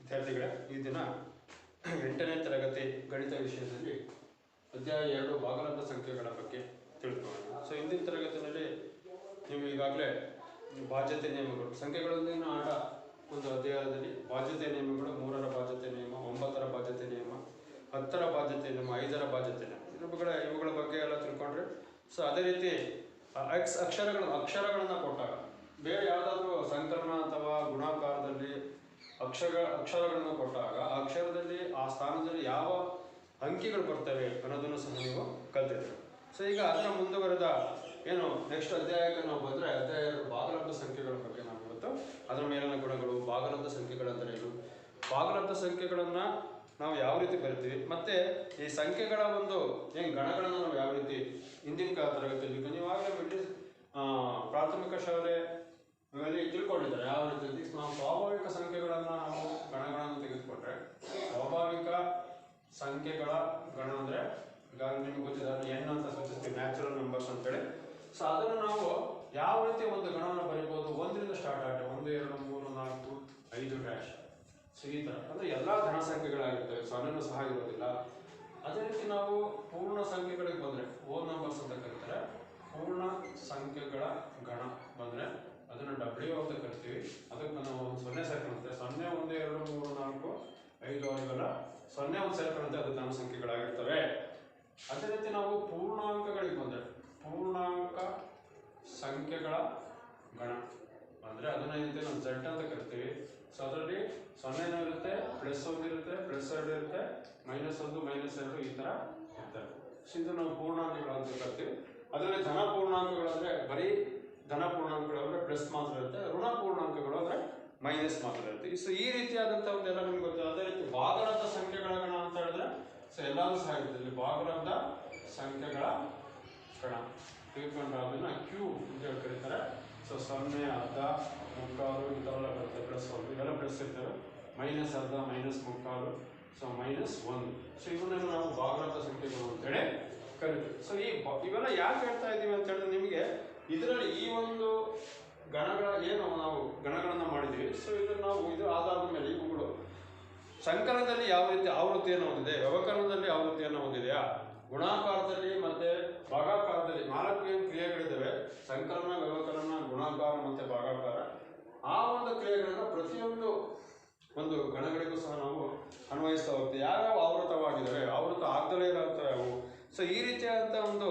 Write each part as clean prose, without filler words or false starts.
ವಿದ್ಯಾರ್ಥಿಗಳೇ, ಈ ದಿನ 8ನೇ ತರಗತಿ ಗಣಿತ ವಿಷಯದಲ್ಲಿ ಅಧ್ಯಾಯ 2 ಭಾಗಲಬ್ಧ ಸಂಖ್ಯೆಗಳ ಬಗ್ಗೆ ತಿಳ್ಕೊಳ್ಳೋಣ. ಸೊ ಹಿಂದಿನ ತರಗತಿಯಲ್ಲಿ ನೀವು ಈಗಾಗಲೇ ಬಾಧ್ಯತೆ ನಿಯಮಗಳು, ಸಂಖ್ಯೆಗಳೊಂದಿಗಿನ ಆಟ ಒಂದು ಅಧ್ಯಾಯದಲ್ಲಿ ಬಾಧ್ಯತೆ ನಿಯಮಗಳು, 3ರ ಬಾಧ್ಯತೆ ನಿಯಮ, 9ರ ಬಾಧ್ಯತೆ ನಿಯಮ, 10ರ ಬಾಧ್ಯತೆ ನಿಯಮ, 5ರ ಬಾಧ್ಯತೆ ನಿಯಮ, ಇವುಗಳ ಬಗ್ಗೆ ಎಲ್ಲ ತಿಳ್ಕೊಂಡ್ರೆ. ಸೊ ಅದೇ ರೀತಿ ಅಕ್ಷರಗಳನ್ನು ಕೊಟ್ಟಾಗ ಬೇರೆ ಯಾವುದಾದ್ರೂ ಸಂಕಲನ ಅಥವಾ ಗುಣಾಕಾರದಲ್ಲಿ ಅಕ್ಷರಗಳನ್ನು ಕೊಟ್ಟಾಗ ಆ ಅಕ್ಷರದಲ್ಲಿ ಆ ಸ್ಥಾನದಲ್ಲಿ ಯಾವ ಅಂಕಿಗಳು ಬರ್ತವೆ ಅನ್ನೋದನ್ನು ಸಹ ನೀವು ಕಲ್ತಿದ್ದೀರಿ. ಸೊ ಈಗ ಅದರ ಮುಂದುವರೆದ ಏನು ನೆಕ್ಸ್ಟ್ ಅಧ್ಯಾಯಕ್ಕೆ ನಾವು ಬಂದರೆ ಅಧ್ಯಾಯ 2 ಭಾಗಲಬ್ಧ ಸಂಖ್ಯೆಗಳ ಬಗ್ಗೆ ನಾವು ಇವತ್ತು ಅದರ ಮೇಲಿನ ಗುಣಗಳು, ಭಾಗಲಬ್ಧ ಸಂಖ್ಯೆಗಳಂದರೆ ಏನು, ಭಾಗಲಬ್ಧ ಸಂಖ್ಯೆಗಳನ್ನು ನಾವು ಯಾವ ರೀತಿ ಬರಿತೀವಿ, ಮತ್ತು ಈ ಸಂಖ್ಯೆಗಳ ಒಂದು ಏನು ಗಣಗಳನ್ನು ನಾವು ಯಾವ ರೀತಿ ಹಿಂದಿನ ತರಗತಿಯಲ್ಲಿ ನೀವಾಗಲೇ ಪ್ರಾಥಮಿಕ ಶಾಲೆಯಲ್ಲಿ ತಿಳ್ಕೊಂಡಿದ್ದಾರೆ ಯಾವ ರೀತಿ ನಾವು ಸ್ವಾಭಾವಿಕ ಸಂಖ್ಯೆಗಳನ್ನು ನಾವು ಗಣಗಳನ್ನು ತೆಗೆದುಕೊಂಡ್ರೆ ಸ್ವಾಭಾವಿಕ ಸಂಖ್ಯೆಗಳ ಗಣ ಅಂದರೆ ಈಗಾಗಲೇ ನಿಮ್ಗೆ ಗೊತ್ತಿದೆ ಎನ್ ಅಂತ ಸೂಚಿಸ್ತೀವಿ, ನ್ಯಾಚುರಲ್ ನಂಬರ್ಸ್ ಅಂತೇಳಿ. ಸೊ ಅದನ್ನು ನಾವು ಯಾವ ರೀತಿ ಒಂದು ಗಣವನ್ನು ಬರೀಬೋದು, 1ರಿಂದ ಸ್ಟಾರ್ಟ್ ಆಗುತ್ತೆ, 1 2 3 4 5 ಡ್ಯಾಶ್. ಸೊ ಈ ಥರ ಅಂದರೆ ಎಲ್ಲ ಧನ ಸಂಖ್ಯೆಗಳಾಗಿರ್ತವೆ, ಸೊನ್ನೆನೂ ಸಹ ಇರೋದಿಲ್ಲ. ಅದೇ ರೀತಿ ನಾವು ಪೂರ್ಣ ಸಂಖ್ಯೆಗಳಿಗೆ ಬಂದರೆ ಓಲ್ ನಂಬರ್ಸ್ ಅಂತ ಕರೀತಾರೆ, ಪೂರ್ಣ ಸಂಖ್ಯೆಗಳ ಗಣ ಬಂದರೆ ಅದನ್ನು W ಅಂತ ಕರಿತೀವಿ. ಅದಕ್ಕೆ ನಾವು 0 ಸೇರ್ಕೊಳ್ಳುತ್ತೆ, 0 1 2 3 4 5 6 0 1 ಸೇರ್ಕೊಳ್ಳುತ್ತೆ, ಅದು ಧನ ಸಂಖ್ಯೆಗಳಾಗಿರ್ತವೆ. ಅದೇ ರೀತಿ ನಾವು ಪೂರ್ಣಾಂಕಗಳಿಗೆ ಬಂದರೆ ಪೂರ್ಣಾಂಕ ಸಂಖ್ಯೆಗಳ ಗಣ ಅಂದರೆ ಅದನ್ನ ಏನಂತೆ ನಾವು Z ಅಂತ ಕರಿತೀವಿ. ಸೊ ಅದರಲ್ಲಿ 0 ಇರುತ್ತೆ, +1 ಇರುತ್ತೆ, +2 ಇರುತ್ತೆ, -1 -2 ಈ ಥರ ಇರ್ತವೆ. ಸೊ ಇದು ನಾವು ಪೂರ್ಣಾಂಕಗಳು ಅಂತ ಕರಿತೀವಿ. ಅದರಲ್ಲಿ ಧನ ಪೂರ್ಣಾಂಕಗಳು ಅಂದರೆ ಬರೀ ಧನ ಪೂರ್ಣಾಂಕಗಳು ಅಂದರೆ ಪ್ಲಸ್ ಮಾತ್ರ ಇರುತ್ತೆ, ಋಣ ಪೂರ್ಣಾಂಕಗಳು ಅಂದರೆ ಮೈನಸ್ ಮಾತ್ರ ಇರುತ್ತೆ. ಸೊ ಈ ರೀತಿಯಾದಂಥ ಒಂದೆಲ್ಲ ನಿಮ್ಗೆ ಗೊತ್ತಿದೆ. ಅದೇ ರೀತಿ ಭಾಗಲಬ್ಧ ಸಂಖ್ಯೆಗಳ ಗಣ ಅಂತ ಹೇಳಿದ್ರೆ ಸೊ ಎಲ್ಲರೂ ಸಹ ಇರುತ್ತೆ. ಇಲ್ಲಿ ಭಾಗಲಬ್ಧ ಸಂಖ್ಯೆಗಳ ಗಣ ತಿಳ್ಕೊಂಡ್ರೆ ಅದನ್ನು Q ಅಂತ ಹೇಳಿ ಕರೀತಾರೆ. ಸೊ 0 ಅರ್ಧ ಮುಕ್ಕಾಲು ಇದೆಲ್ಲ ಬರುತ್ತೆ, +1 ಇವೆಲ್ಲ ಪ್ಲಸ್ ಇರ್ತವೆ, -ಅರ್ಧ -ಮುಕ್ಕಾಲು, ಸೊ -1. ಸೊ ಇವನ್ನೆಲ್ಲ ನಾವು ಭಾಗಲಬ್ಧ ಸಂಖ್ಯೆಗಳು ಅಂತೇಳಿ ಕರಿತೀವಿ. ಸೊ ಇವೆಲ್ಲ ಯಾಕೆ ಹೇಳ್ತಾ ಇದ್ದೀವಿ ಅಂತ ಹೇಳಿದ್ರೆ ನಿಮಗೆ ಇದರಲ್ಲಿ ಈ ಒಂದು ಗಣಗಳ ಏನು ನಾವು ಗಣಗಳನ್ನು ಮಾಡಿದ್ದೀವಿ. ಸೊ ಇದನ್ನು ನಾವು ಇದು ಆಧಾರದ ಮೇಲೆ ಇವುಗಳು ಸಂಕಲನದಲ್ಲಿ ಯಾವ ರೀತಿ ಆವೃತ್ತಿಯನ್ನು ಹೊಂದಿದೆ, ವ್ಯವಕಲನದಲ್ಲಿ ಆವೃತ್ತಿಯನ್ನು ಹೊಂದಿದೆಯಾ, ಗುಣಾಕಾರದಲ್ಲಿ ಮತ್ತು ಭಾಗಾಕಾರದಲ್ಲಿ 4 ಏನು ಕ್ರಿಯೆಗಳಿದ್ದಾವೆ, ಸಂಕಲನ, ವ್ಯವಕಲನ, ಗುಣಾಕಾರ ಮತ್ತು ಭಾಗಾಕಾರ. ಆ ಒಂದು ಕ್ರಿಯೆಗಳನ್ನು ಪ್ರತಿಯೊಂದು ಒಂದು ಗಣಗಳಿಗೂ ಸಹ ನಾವು ಅನ್ವಯಿಸ್ತಾ ಹೋಗ್ತೀವಿ. ಯಾವ್ಯಾವ ಆವೃತವಾಗಿದ್ದಾವೆ, ಆವೃತ ಆಗದಲೇ ಇರೋಂಥವು ಯಾವುವು. ಸೊ ಈ ರೀತಿಯಾದಂಥ ಒಂದು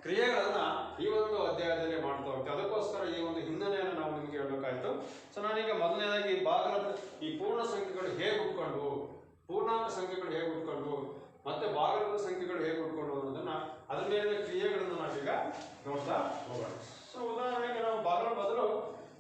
ಕ್ರಿಯೆಗಳನ್ನು ಈ ಒಂದು ಅಧ್ಯಾಯದಲ್ಲಿ ಮಾಡ್ತಾ ಹೋಗ್ತೀವಿ. ಅದಕ್ಕೋಸ್ಕರ ಈ ಒಂದು ಹಿನ್ನೆಲೆಯನ್ನು ನಾವು ನಿಮಗೆ ಹೇಳಬೇಕಾಯಿತು. ಸೊ ನಾನೀಗ ಮೊದಲನೇದಾಗಿ ಈ ಪೂರ್ಣ ಸಂಖ್ಯೆಗಳು ಹೇಗೆ ಹುಟ್ಕೊಂಡು, ಪೂರ್ಣಾಂಕ ಸಂಖ್ಯೆಗಳು ಹೇಗೆ ಹುಟ್ಕೊಂಡು ಮತ್ತೆ ಭಾಗಲಬ್ಧ ಸಂಖ್ಯೆಗಳು ಹೇಗೆ ಹುಟ್ಕೊಂಡು ಅನ್ನೋದನ್ನ ಅದರ ಮೇಲಿನ ಕ್ರಿಯೆಗಳನ್ನು ನಾವೀಗ ನೋಡ್ತಾ ಹೋಗೋಣ. ಸೊ ಉದಾಹರಣೆಗೆ ನಾವು ಬದಲು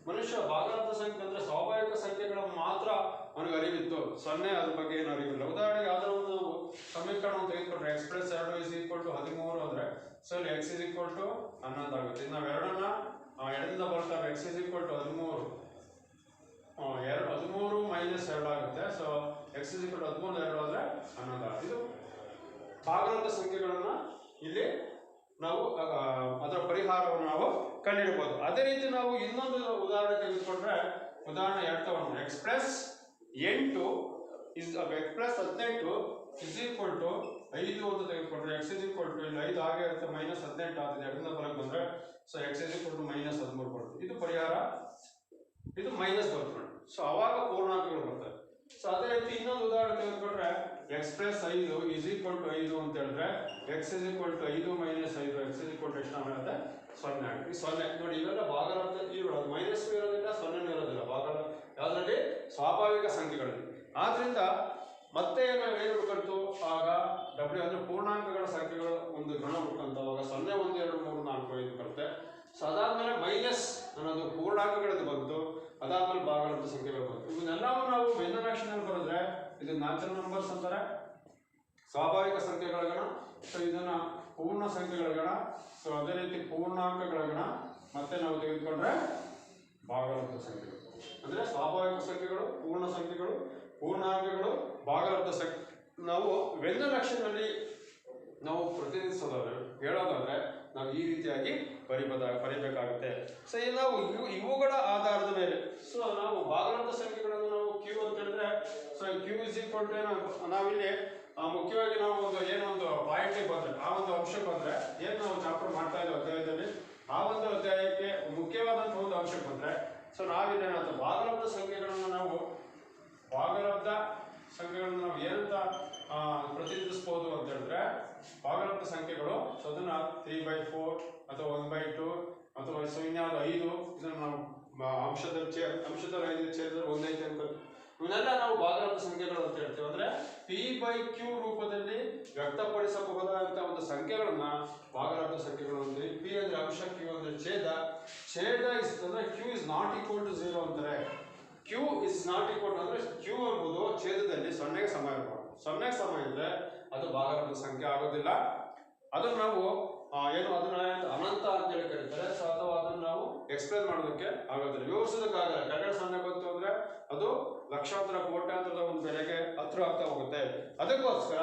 ಮನುಷ್ಯ ಭಾಗಲಬ್ಧ ಸಂಖ್ಯೆ ಅಂದರೆ ಸ್ವಾಭಾವಿಕ ಸಂಖ್ಯೆಗಳನ್ನು ಮಾತ್ರ ಅವನಿಗೆ ಅರಿವಿತ್ತು, 0 ಅದ್ರ ಬಗ್ಗೆ ಏನು ಅರಿವಿಲ್ಲ. ಉದಾಹರಣೆಗೆ ಯಾವ್ದಾದ್ರು ಒಂದು ನಾವು ಸಮೀಕರಣವನ್ನು ತೆಗೆದುಕೊಂಡ್ರೆ x + 2 = 13 ಅಂದರೆ ಸೊ ಇಲ್ಲಿ x = 11 ಆಗುತ್ತೆ. ನಾವು ಎರಡನ್ನ ಎಡದಿಂದ ಬರ್ತಾರೆ, x = 13 -2 ಆಗುತ್ತೆ. ಸೊ x = 13 2 ಆದರೆ 11 ಆಗುತ್ತೆ. ಇದು ಭಾಗಲಬ್ಧ ಸಂಖ್ಯೆಗಳನ್ನು ಇಲ್ಲಿ ನಾವು ಅದರ ಪರಿಹಾರವನ್ನು ನಾವು ಕಂಡುಹಿಡಬಹುದು. ಅದೇ ರೀತಿ ನಾವು ಇನ್ನೊಂದು ಉದಾಹರಣೆ ತೆಗೆದುಕೊಂಡ್ರೆ ಉದಾಹರಣೆ 2 ತಗೊಂಡು x + 8 5 ಅಂತ ತೆಗೆದುಕೊಂಡ್ರೆ x = ಇಲ್ಲಿ 5 ಹಾಗೆ ಇರುತ್ತೆ, -18 ಆಗ್ತದೆ, ಎರಡರಿಂದ ಬರಕ್ಕೆ ಬಂದರೆ ಸೊ x = -13 ಬರುತ್ತೆ. ಇದು ಪರಿಹಾರ, ಇದು ಮೈನಸ್ ಬರ್ತದೆ. ಸೊ ಅವಾಗ ಪೂರ್ಣಾಂಕಗಳು ಬರ್ತವೆ. ಸೊ ಅದೇ ರೀತಿ ಇನ್ನೊಂದು ಉದಾಹರಣೆ ತೆಗೆದುಕೊಂಡ್ರೆ x + 5 = 5 ಅಂತ ಹೇಳಿದ್ರೆ x = 5 - 5 x = ಎಷ್ಟು ಆಗುತ್ತೆ, 0 ಆಗುತ್ತೆ. 0 ನೋಡಿ, ಇವೆಲ್ಲ ಭಾಗಲಬ್ಧ ಇರೋದು, ಮೈನಸ್ ಇರೋದಿಲ್ಲ, 0 ಇರೋದಿಲ್ಲ ಯಾವುದರಲ್ಲಿ, ಸ್ವಾಭಾವಿಕ ಸಂಖ್ಯೆಗಳಲ್ಲಿ. ಆದ್ರಿಂದ ಮತ್ತೆ ನಾವು ಏನು ಹುಡ್ಕಂತು ಆಗ W ಅಂದರೆ ಪೂರ್ಣಾಂಕಗಳ ಸಂಖ್ಯೆಗಳು ಒಂದು ಗಣ ಹುಡ್ಕಂತ ಅವಾಗ 0 1 2 3 4 5 ಬರುತ್ತೆ. ಸೊ ಅದಾದ್ಮೇಲೆ ಮೈನಸ್ ಅನ್ನೋದು ಪೂರ್ಣಾಂಕಗಳದ್ದು ಬಂತು, ಅದಾದ್ಮೇಲೆ ಭಾಗಲಬ್ಧ ಸಂಖ್ಯೆಗಳು ಬಂತು. ಇವನ್ನೆಲ್ಲವೂ ನಾವು ಭಿನ್ನರಾಶಿನಲ್ಲಿ ಬರೆದ್ರೆ ಇದು ನ್ಯಾಚುರಲ್ ನಂಬರ್ಸ್ ಅಂತಾರೆ, ಸ್ವಾಭಾವಿಕ ಸಂಖ್ಯೆಗಳ ಗಣ. ಸೊ ಇದನ್ನ ಪೂರ್ಣ ಸಂಖ್ಯೆಗಳ ಗಣ. ಸೊ ಅದೇ ರೀತಿ ಪೂರ್ಣಾಂಕಗಳ ಗಣ. ಮತ್ತೆ ನಾವು ತೆಗೆದುಕೊಂಡ್ರೆ ಭಾಗಲಬ್ಧ ಸಂಖ್ಯೆಗಳು ಅಂದರೆ ಸ್ವಾಭಾವಿಕ ಸಂಖ್ಯೆಗಳು, ಪೂರ್ಣ ಸಂಖ್ಯೆಗಳು, ಪೂರ್ಣಾಂಕಗಳು, ಭಾಗಲಬ್ಧ ಸಂಖ್ಯೆ. ನಾವು ವೆನ್ನಲಕ್ಷಣದಲ್ಲಿ ನಾವು ಪ್ರತಿನಿಧಿಸೋದಾದ್ರೆ ಹೇಳೋದಾದ್ರೆ ನಾವು ಈ ರೀತಿಯಾಗಿ ಬರಿಬೇಕಾಗುತ್ತೆ. ಸೊ ನಾವು ಇವುಗಳ ಆಧಾರದ ಮೇಲೆ ಸೊ ನಾವು ಭಾಗಲಬ್ಧ ಸಂಖ್ಯೆಗಳನ್ನು ನಾವು Q ಅಂತ ಹೇಳಿದ್ರೆ so Q is equal to ನಾವಿಲ್ಲಿ ಮುಖ್ಯವಾಗಿ ನಾವು ಒಂದು ಪಾಯಿಂಟ್ ಬಂದ್ರೆ ಆ ಒಂದು ಅಂಶಕ್ಕೆ ಬಂದ್ರೆ ಏನು ನಾವು ಚಾಪ್ಟರ್ ಮಾಡ್ತಾ ಇದ್ದೀವಿ ಅಧ್ಯಾಯದಲ್ಲಿ ಆ ಒಂದು ಅಧ್ಯಾಯಕ್ಕೆ ಮುಖ್ಯವಾದಂತಹ ಒಂದು ಅಂಶಕ್ಕೆ ಬಂದ್ರೆ ಸೊ ನಾವಿಲ್ಲಿ ಏನಾಯ್ತು ಭಾಗಲಬ್ಧ ಸಂಖ್ಯೆಗಳನ್ನು ನಾವು ಏನಂತ ಪ್ರತಿನಿಧಿಸಬಹುದು ಅಂತ ಹೇಳಿದ್ರೆ ಭಾಗಲಬ್ಧ ಸಂಖ್ಯೆಗಳು ಸೊ ಅದನ್ನ 3/4 ಅಥವಾ 1/2 ಅಥವಾ ಇನ್ಯಾವುದು 5 ಇದನ್ನ ನಾವು ಅಂಶದಲ್ಲಿ 5 ಸೇರಿದ್ರೆ 1 ಐತೆ ಅಂತ ಇವನ್ನೆಲ್ಲ ನಾವು ಭಾಗಲಬ್ಧ ಸಂಖ್ಯೆಗಳು ಅಂತ ಹೇಳ್ತೀವಿ. ಅಂದ್ರೆ p/q ರೂಪದಲ್ಲಿ ವ್ಯಕ್ತಪಡಿಸಬಹುದಾದಂತ ಒಂದು ಸಂಖ್ಯೆಗಳನ್ನ ಭಾಗಲಬ್ಧ ಸಂಖ್ಯೆಗಳು ಅಂತೀವಿ. p ಅಂದ್ರೆ ಅಂಶ, q ಅಂದ್ರೆ ಛೇದ ಅಂದ್ರೆ q is not equal to 0 ಅಂತಾರೆ. q is not equal to ಅಂದ್ರೆ q ಎಂಬುದು ಛೇದದಲ್ಲಿ 0ಗೆ ಸಮ ಇರಬಹುದು. 0ಗೆ ಸಮ ಇದ್ರೆ ಅದು ಭಾಗಲಬ್ಧ ಸಂಖ್ಯೆ ಆಗೋದಿಲ್ಲ. ಅದನ್ನ ನಾವು ಅದನ್ನ ಅನಂತ ಅಂತ ಹೇಳಿ ಕರೀತಾರೆ. ಸೊ ಅಥವಾ ಅದನ್ನ ನಾವು ಎಕ್ಸ್ಪ್ಲೇನ್ ಮಾಡೋದಕ್ಕೆ ಆಗೋದಿಲ್ಲ, ವಿವರಿಸೋದಕ್ಕಾಗಲ್ಲ. ಕೆಳಗಡೆ 0 ಬಂತು ಅಂದ್ರೆ ಅದು ಲಕ್ಷಾಂತರ ಕೋಟ್ಯಾಂತರದ ಒಂದು ಬೆಲೆಗೆ ಹತ್ರ ಆಗ್ತಾ ಹೋಗುತ್ತೆ. ಅದಕ್ಕೋಸ್ಕರ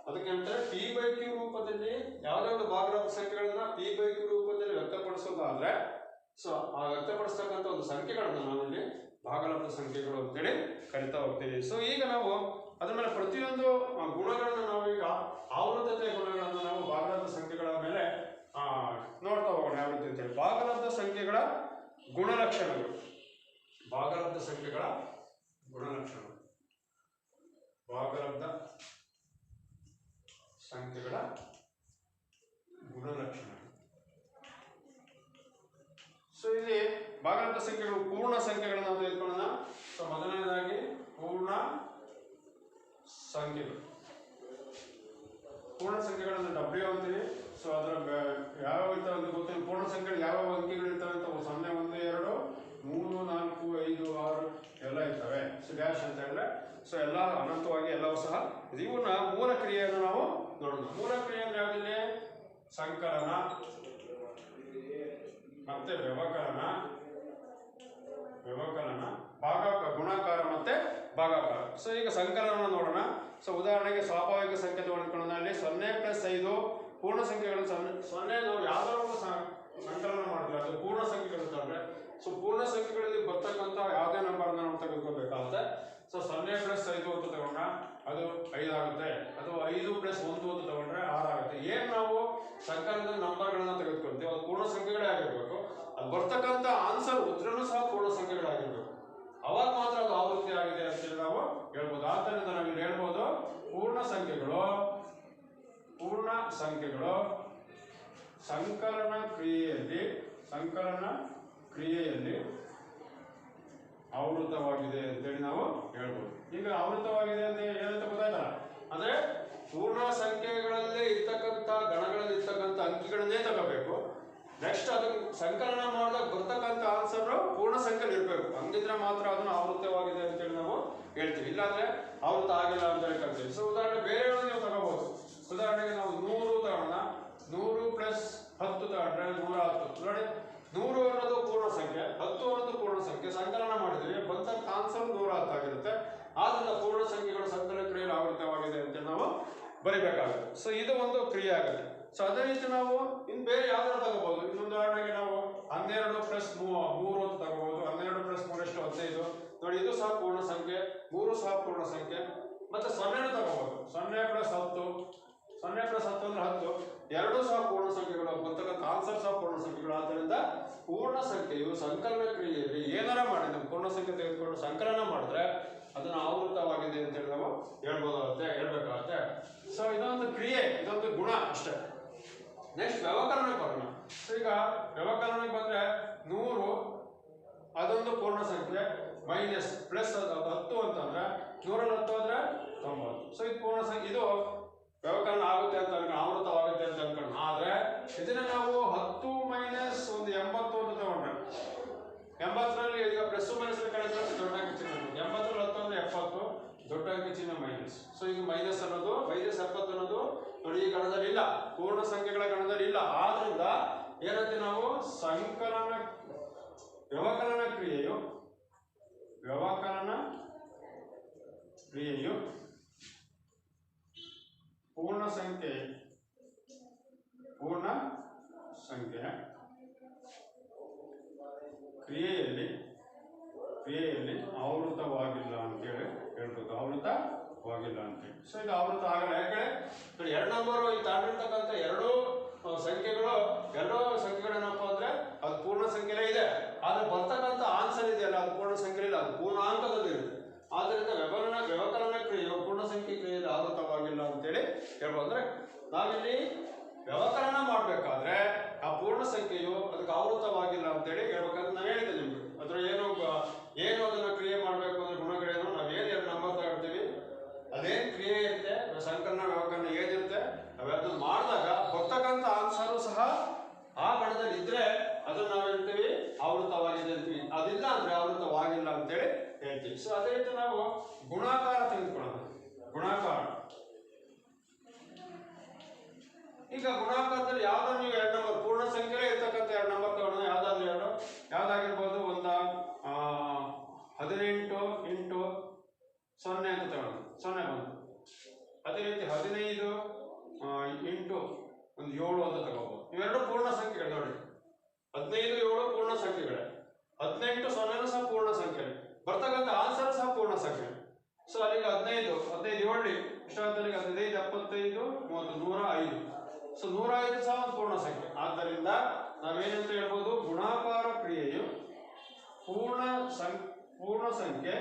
ಅದಕ್ಕೆ ಅಂತಾರೆ p/q ರೂಪದಲ್ಲಿ ಯಾವುದೇ ಒಂದು ಭಾಗಲಬ್ಧ ಸಂಖ್ಯೆಗಳನ್ನ p/q ರೂಪದಲ್ಲಿ ವ್ಯಕ್ತಪಡಿಸೋದಾದ್ರೆ ಸೊ ಆ ವ್ಯಕ್ತಪಡಿಸ್ತಕ್ಕಂಥ ಒಂದು ಸಂಖ್ಯೆಗಳನ್ನ ನಾವಿಲ್ಲಿ ಭಾಗಲಬ್ಧ ಸಂಖ್ಯೆಗಳು ಅಂತೇಳಿ ಕರಿತಾ ಹೋಗ್ತೀವಿ. ಸೊ ಈಗ ನಾವು ಅದ್ರ ಮೇಲೆ ಪ್ರತಿಯೊಂದು ಗುಣಗಳನ್ನು ನಾವು ಈಗ ಆವೃತ್ತತೆಯ ಗುಣಗಳನ್ನು ನಾವು ಭಾಗಲಬ್ಧ ಸಂಖ್ಯೆಗಳ ಮೇಲೆ ನೋಡ್ತಾ ಹೋಗೋಣ. ಯಾವ ರೀತಿ ಅಂತೇಳಿ ಭಾಗಲಬ್ಧ ಸಂಖ್ಯೆಗಳ ಗುಣಲಕ್ಷಣಗಳು. ಭಾಗಲಬ್ಧ ಸಂಖ್ಯೆಗಳ ಗುಣಲಕ್ಷಣಗಳು. ಭಾಗಲಬ್ಧ ಸಂಖ್ಯೆಗಳ ಗುಣಲಕ್ಷಣ. ಸೊ ಇಲ್ಲಿ ಭಾಗಲಬ್ಧ ಸಂಖ್ಯೆಗಳು ಪೂರ್ಣ ಸಂಖ್ಯೆಗಳನ್ನು ನಾವು ತೆಗೆದುಕೊಳ್ಳೋಣ. ಸೊ ಮೊದಲನೇದಾಗಿ ಪೂರ್ಣ ಸಂಖ್ಯೆಗಳು. ಪೂರ್ಣ ಸಂಖ್ಯೆಗಳನ್ನು W ಅಂತೀವಿ. ಸೊ ಅದರ ಯಾವ ಇರ್ತವೆ ಅಂತ ಗೊತ್ತಿಲ್ಲ. ಪೂರ್ಣ ಸಂಖ್ಯೆಗಳು ಯಾವ ಅಂಕಿಗಳು ಇರ್ತವೆ ಅಂತ 0, 1, 2, 3, 4, 5, 6 ಎಲ್ಲ ಇರ್ತವೆ. ಸೊ ಡ್ಯಾಶ್ ಅಂತ ಹೇಳಿದ್ರೆ ಸೊ ಎಲ್ಲ ಅನಂತವಾಗಿ ಎಲ್ಲವೂ ಸಹ ಇವನ್ನ ಮೂಲ ಕ್ರಿಯೆಯನ್ನು ನಾವು ನೋಡೋಣ. ಮೂಲ ಕ್ರಿಯೆ ಅಂದ್ರೆ ಯಾವುದಿಲ್ಲ? ಸಂಕಲನ ಮತ್ತೆ ವ್ಯವಕಲನ, ಗುಣಾಕಾರ ಮತ್ತೆ ಭಾಗಾಕಾರ. ಸೊ ಈಗ ಸಂಕಲನ ನೋಡೋಣ. ಸೊ ಉದಾಹರಣೆಗೆ ಸ್ವಾಭಾವಿಕ ಸಂಖ್ಯೆ ತಗೊಂಡ್ಕೊಳ್ಳೋಣ. ಅಲ್ಲಿ 0+5 ಪೂರ್ಣ ಸಂಖ್ಯೆಗಳು. 0 ನಾವು ಯಾವ್ದಾದ್ರು ಒಂದು ಸಂಕಲನ ಮಾಡಿದ್ರೆ ಅದು ಪೂರ್ಣ ಸಂಖ್ಯೆಗಳು ಅಂತಂದ್ರೆ ಸೊ ಪೂರ್ಣ ಸಂಖ್ಯೆಗಳಲ್ಲಿ ಬರ್ತಕ್ಕಂಥ ಯಾವುದೇ ನಂಬರ್ನ ನಾವು ತೆಗೆದುಕೋಬೇಕಾಗುತ್ತೆ. ಸೊ 0+5 ಅಂತ ತಗೊಂಡ್ರೆ ಅದು 5 ಆಗುತ್ತೆ, ಅಥವಾ 5+1 ಅಂತ ತಗೊಂಡ್ರೆ 6 ಆಗುತ್ತೆ. ಏನ್ ನಾವು ಸಂಕಲನದ ನಂಬರ್ಗಳನ್ನ ತೆಗೆದುಕೊಳ್ತೀವಿ ಅದು ಪೂರ್ಣ ಸಂಖ್ಯೆಗಳೇ ಆಗಿರ್ಬೇಕು. ಅದು ಬರ್ತಕ್ಕಂಥ ಆನ್ಸರ್ ಉತ್ತರನೂ ಸಹ ಪೂರ್ಣ ಸಂಖ್ಯೆಗಳಾಗಿರ್ಬೇಕು. ಅವಾಗ ಮಾತ್ರ ಅದು ಆವೃತ್ತಿ ಆಗಿದೆ ಅಂತೇಳಿ ನಾವು ಹೇಳ್ಬೋದು. ಆದ್ದರಿಂದ ನಾವಿಲ್ಲಿ ಹೇಳ್ಬೋದು ಪೂರ್ಣ ಸಂಖ್ಯೆಗಳು ಸಂಕಲನ ಕ್ರಿಯೆಯಲ್ಲಿ ಆವೃತವಾಗಿದೆ ಅಂತೇಳಿ ನಾವು ಹೇಳ್ಬೋದು. ಈಗ ಆವೃತವಾಗಿದೆ ಅಂತ ಏನಂತ ಗೊತ್ತಾಯ್ತಲ್ಲ, ಅಂದ್ರೆ ಪೂರ್ಣ ಸಂಖ್ಯೆಗಳಲ್ಲಿ ಇರ್ತಕ್ಕಂಥ ಗಣಗಳಲ್ಲಿ ಇರ್ತಕ್ಕಂಥ ಅಂಕಿಗಳನ್ನೇ ತಗೋಬೇಕು. ನೆಕ್ಸ್ಟ್ ಅದಕ್ಕೆ ಸಂಕಲನ ಮಾಡಿದಾಗ ಬರ್ತಕ್ಕಂಥ ಆನ್ಸರ್ ಪೂರ್ಣ ಸಂಖ್ಯೆಯಲ್ಲಿ ಇರಬೇಕು. ಹಂಗಿದ್ರೆ ಮಾತ್ರ ಅದನ್ನು ಆವೃತವಾಗಿದೆ ಅಂತೇಳಿ ನಾವು ಹೇಳ್ತೀವಿ. ಇಲ್ಲಾಂದ್ರೆ ಆವೃತ ಆಗಿಲ್ಲ ಅಂತ ಹೇಳಿ ಕರಿತೀವಿ. ಸೊ ಉದಾಹರಣೆ ಬೇರೆ ನೀವು ತಗೋಬಹುದು. ಉದಾಹರಣೆಗೆ ನಾವು 100 ತಗೋಣ. 100+10 ತಗೊಂಡ್ರೆ 110. ನೋಡಿ, 100 ಅನ್ನೋದು ಪೂರ್ಣ ಸಂಖ್ಯೆ, 10 ಅನ್ನೋದು ಪೂರ್ಣ ಸಂಖ್ಯೆ. ಸಂಕಲನ ಮಾಡಿದ್ವಿ, ಬಂದಂತ ಆನ್ಸರ್ 110 ಆಗಿರುತ್ತೆ. ಆದ್ರಿಂದ ಪೂರ್ಣ ಸಂಖ್ಯೆಗಳು ಸಂಕಲನ ಕ್ರಿಯೆಯಲ್ಲಿ ಆವೃತವಾಗಿದೆ ಅಂತ ನಾವು ಬರಿಬೇಕಾಗುತ್ತೆ. ಸೊ ಇದು ಒಂದು ಕ್ರಿಯೆ ಆಗುತ್ತೆ. ಸೊ ಅದೇ ರೀತಿ ನಾವು ಇನ್ನು ಬೇರೆ ಯಾವ್ದಾದ್ರು ತಗೋಬಹುದು. ಇನ್ನೊಂದು ಉದಾಹರಣೆಗೆ ನಾವು 12+3 ಅಂತ ತಗೋಬಹುದು. 12+3 ಎಷ್ಟು? 15. ನೋಡಿ, ಇದು ಸಹ ಪೂರ್ಣ ಸಂಖ್ಯೆ, 3 ಸಹ ಪೂರ್ಣ ಸಂಖ್ಯೆ. ಮತ್ತೆ 0 ತಗೋಬಹುದು. 0+10 ಅಂದ್ರೆ 10. ಎರಡೂ ಸಹ ಪೂರ್ಣ ಸಂಖ್ಯೆಗಳು, ಬರ್ತಕ್ಕಂಥ ಆನ್ಸರ್ ಸಹ ಪೂರ್ಣ ಸಂಖ್ಯೆಗಳು. ಆದ್ದರಿಂದ ಪೂರ್ಣ ಸಂಖ್ಯೆಯು ಸಂಕಲನ ಕ್ರಿಯೆಯಲ್ಲಿ ಏನಾರ ಮಾಡಿ ನಾವು ಪೂರ್ಣ ಸಂಖ್ಯೆ ತೆಗೆದುಕೊಂಡು ಸಂಕಲನ ಮಾಡಿದ್ರೆ ಅದನ್ನು ಆವೃತವಾಗಿದೆ ಅಂತ ಹೇಳಿ ನಾವು ಹೇಳ್ಬೇಕಾಗುತ್ತೆ. ಸೊ ಇದೊಂದು ಕ್ರಿಯೆ, ಇದೊಂದು ಗುಣ ಅಷ್ಟೇ. ನೆಕ್ಸ್ಟ್ ವ್ಯವಕಲನಕ್ಕೆ ಬರೋಣ. ಸೊ ಈಗ ವ್ಯವಕಲನಕ್ಕೆ ಬಂದ್ರೆ 100 ಅದೊಂದು ಪೂರ್ಣ ಸಂಖ್ಯೆ, ಮೈನಸ್ ಪ್ಲಸ್ 10 ಅಂತಂದ್ರೆ 110 ಅಂದ್ರೆ 90. ಸೊ ಇದು ಪೂರ್ಣ ಸಂಖ್ಯೆ, ಇದು ವ್ಯವಕಲನ ಆಗುತ್ತೆ ಅಂತ ಅನ್ಕೊಂಡು ಆವೃತವಾಗುತ್ತೆ ಅಂತ ಅನ್ಕೊಂಡು. ಆದ್ರೆ ಇದನ್ನ ನಾವು 10 ಮೈನಸ್ ಒಂದು 80 ಅಂತ ತಗೊಂಡ್ರೆ 80ರಲ್ಲಿ ಈಗ ಪ್ಲಸ್ ಮೈನಸ್ ಕಳೆದ್ರೆ ದೊಡ್ಡ ಅಂಕಿ ಚಿಹ್ನೆ. 80ರಲ್ಲಿ 10 ಅಂದ್ರೆ 70, ದೊಡ್ಡ ಅಂಕಿ ಚಿಹ್ನೆ ಮೈನಸ್. ಸೊ ಈಗ ಮೈನಸ್ ಅನ್ನೋದು -70 ಅನ್ನೋದು ನೋಡಿ ಈ ಗಣದಲ್ಲಿ ಇಲ್ಲ, ಪೂರ್ಣ ಸಂಖ್ಯೆಗಳ ಗಣದಲ್ಲಿ ಇಲ್ಲ. ಆದ್ರಿಂದ ಏನಂತೆ ನಾವು ವ್ಯವಕಲನ ಕ್ರಿಯೆಯು ಪೂರ್ಣ ಸಂಖ್ಯೆಯ ಕ್ರಿಯೆಯಲ್ಲಿ ಆವೃತವಾಗಿಲ್ಲ ಅಂತೇಳಿ ಹೇಳ್ಬೋದು. ಆವೃತವಾಗಿಲ್ಲ ಅಂತೇಳಿ. ಸೊ ಇದು ಆವೃತ ಆಗಲ್ಲ. ಯಾಕಂದ್ರೆ ನೋಡಿ 2 ನಂಬರು ಇಲ್ಲಿ ತಾಂಡಿರ್ತಕ್ಕಂಥ ಎರಡೂ ಸಂಖ್ಯೆಗಳು ಏನಪ್ಪ ಅಂದ್ರೆ ಅದು ಪೂರ್ಣ ಸಂಖ್ಯೆನೇ ಇದೆ. ಆದ್ರೆ ಬರ್ತಕ್ಕಂಥ ಆನ್ಸರ್ ಇದೆಯಲ್ಲ ಅದು ಪೂರ್ಣ ಸಂಖ್ಯೆ ಇಲ್ಲ, ಅದು ಪೂರ್ಣಾಂಕದಲ್ಲಿ ಇರುತ್ತೆ. ಆದ್ದರಿಂದ ವ್ಯವಕಲನ ಕ್ರಿಯೆಯು ಪೂರ್ಣ ಸಂಖ್ಯೆ ಕ್ರಿಯೆಯಲ್ಲಿ ಆವೃತವಾಗಿಲ್ಲ ಅಂತೇಳಿ ಹೇಳ್ಬೋದು. ಅಂದ್ರೆ ನಾವಿಲ್ಲಿ ವ್ಯವಕಲನ ಮಾಡಬೇಕಾದ್ರೆ ಆ ಪೂರ್ಣ ಸಂಖ್ಯೆಯು ಅದಕ್ಕೆ ಆವೃತವಾಗಿಲ್ಲ ಅಂತೇಳಿ ಹೇಳ್ಬೇಕಂತ ನಾನು ಹೇಳಿದೆ ನಿಮ್ಗೆ. ಅದ್ರ ಏನು ಅದನ್ನ ಕ್ರಿಯೆ ಮಾಡಬೇಕು ಅಂದ್ರೆ ಗುಣಗಳೇನು, ನಾವೇನು 2 ನಂಬರ್ ತಗೊಳ್ತೀವಿ ಅದೇನು ಕ್ರಿಯೆ ಇರುತ್ತೆ, ಸಂಕಲನ ವ್ಯವಕಲನ ಏನಿರುತ್ತೆ ಅವೆಲ್ಲ ಮಾಡಿದಾಗ ಬರ್ತಕ್ಕಂಥ ಆನ್ಸರು ಸಹ ಆ ಗಣದಲ್ಲಿ ಇದ್ರೆ ಅದನ್ನ ನಾವು ಹೇಳ್ತೀವಿ ಆವೃತವಾಗಿದೆ ಅಂತೀವಿ. ಅದಿಲ್ಲ ಅಂದ್ರೆ ಆವೃತವಾಗಿಲ್ಲ ಅಂತೇಳಿ ಹೇಳ್ತೀವಿ. ಸೊ ಅದೇ ರೀತಿ ನಾವು ಗುಣಾಕಾರ ತೆಗೆದುಕೊಳ್ಳೋಣ. ಗುಣಾಕಾರ, ಈಗ ಗುಣಾಕಾರದಲ್ಲಿ ಯಾವ್ದಾದ್ರು ನೀವು 2 ನಂಬರ್ ಪೂರ್ಣ ಸಂಖ್ಯೆಲೇ ಇರ್ತಕ್ಕಂಥ 2 ನಂಬರ್ ತಗೊಳ್ಳೋಣ. ಯಾವ್ದಾಗಿರ್ಬೋದು, ಒಂದು 18 ಇಂಟು 0 ಅಂತ ತಗೊಳ್ಳೋಣ, 0 ಬಂತು. ಅದೇ ರೀತಿ 15 ಇಂಟು ಒಂದು 7 ಅಂತ ತಗೋಬಹುದು. ಇವೆರಡು ಪೂರ್ಣ ಸಂಖ್ಯೆಗಳು ನೋಡಿ. 15 7 ಪೂರ್ಣ ಸಂಖ್ಯೆಗಳೇ, 18 0 ಸಹ ಪೂರ್ಣ ಸಂಖ್ಯೆ, ಬರ್ತಕ್ಕಂಥ ಆನ್ಸರ್ ಸಹ ಪೂರ್ಣ ಸಂಖ್ಯೆ. ಸೊ ಅಲ್ಲಿಗೆ 15 7 ಇಷ್ಟಾದಲ್ಲಿ 15 75 30 105. ಸೊ 105 ಸಹ ಒಂದು ಪೂರ್ಣ ಸಂಖ್ಯೆ. ಆದ್ದರಿಂದ ನಾವೇನಂತ ಹೇಳ್ಬೋದು, ಗುಣಾಕಾರ ಕ್ರಿಯೆಯು ಪೂರ್ಣ ಸಂಖ್ಯೆ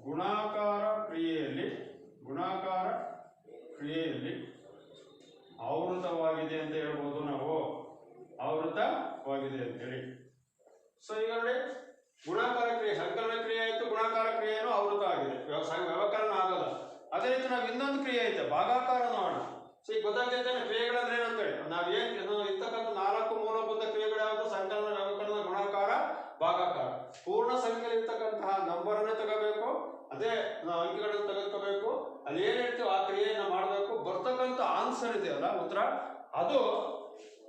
ಗುಣಾಕಾರ ಕ್ರಿಯೆಯಲ್ಲಿ ಆವೃತವಾಗಿದೆ ಅಂತ ಹೇಳ್ಬೋದು ನಾವು, ಆವೃತವಾಗಿದೆ ಅಂತೇಳಿ. ಸೊ ಈಗ ನೋಡಿ, ಗುಣಾಕಾರ ಕ್ರಿಯೆ ಸಂಕಲನ ಕ್ರಿಯೆ ಆಯಿತು, ಗುಣಾಕಾರ ಕ್ರಿಯೆಯನ್ನು ಆವೃತ ಆಗಿದೆ, ವ್ಯವಕಲನ ಆಗಲ್ಲ. ಅದೇ ರೀತಿ ನಾವು ಇನ್ನೊಂದು ಕ್ರಿಯೆ ಐತೆ ಭಾಗಾಕಾರ ನೋಡೋಣ. ಸೊ ಈಗ ಗೊತ್ತಾಗ್ತೈತೆ ಕ್ರಿಯೆಗಳಂದ್ರೆ ಏನಂತೇಳಿ. ನಾವೇನು ಇರ್ತಕ್ಕಂಥ 4 ಮೂಲಭೂತ ಕ್ರಿಯೆಗಳು ಯಾವುದು, ಸಂಕಲನ, ವ್ಯವಕಲನ, ಗುಣಾಕಾರ, ಭಾಗಾಕಾರ. ಪೂರ್ಣ ಸಂಖ್ಯೆಯಲ್ಲಿ ಇರ್ತಕ್ಕಂತಹ ನಂಬರ್ ಅನ್ನೇ ತಗೋಬೇಕು, ಅದೇ ಅಂಕಿಗಳನ್ನು ತೆಗೆದುಕೋಬೇಕು, ಅಲ್ಲಿ ಏನ್ ಹೇಳ್ತೀವಿ ಆ ಕ್ರಿಯೆಯನ್ನು ಮಾಡಬೇಕು. ಬರ್ತಕ್ಕಂಥ ಆನ್ಸರ್ ಇದೆಯಲ್ಲ ಉತ್ತರ, ಅದು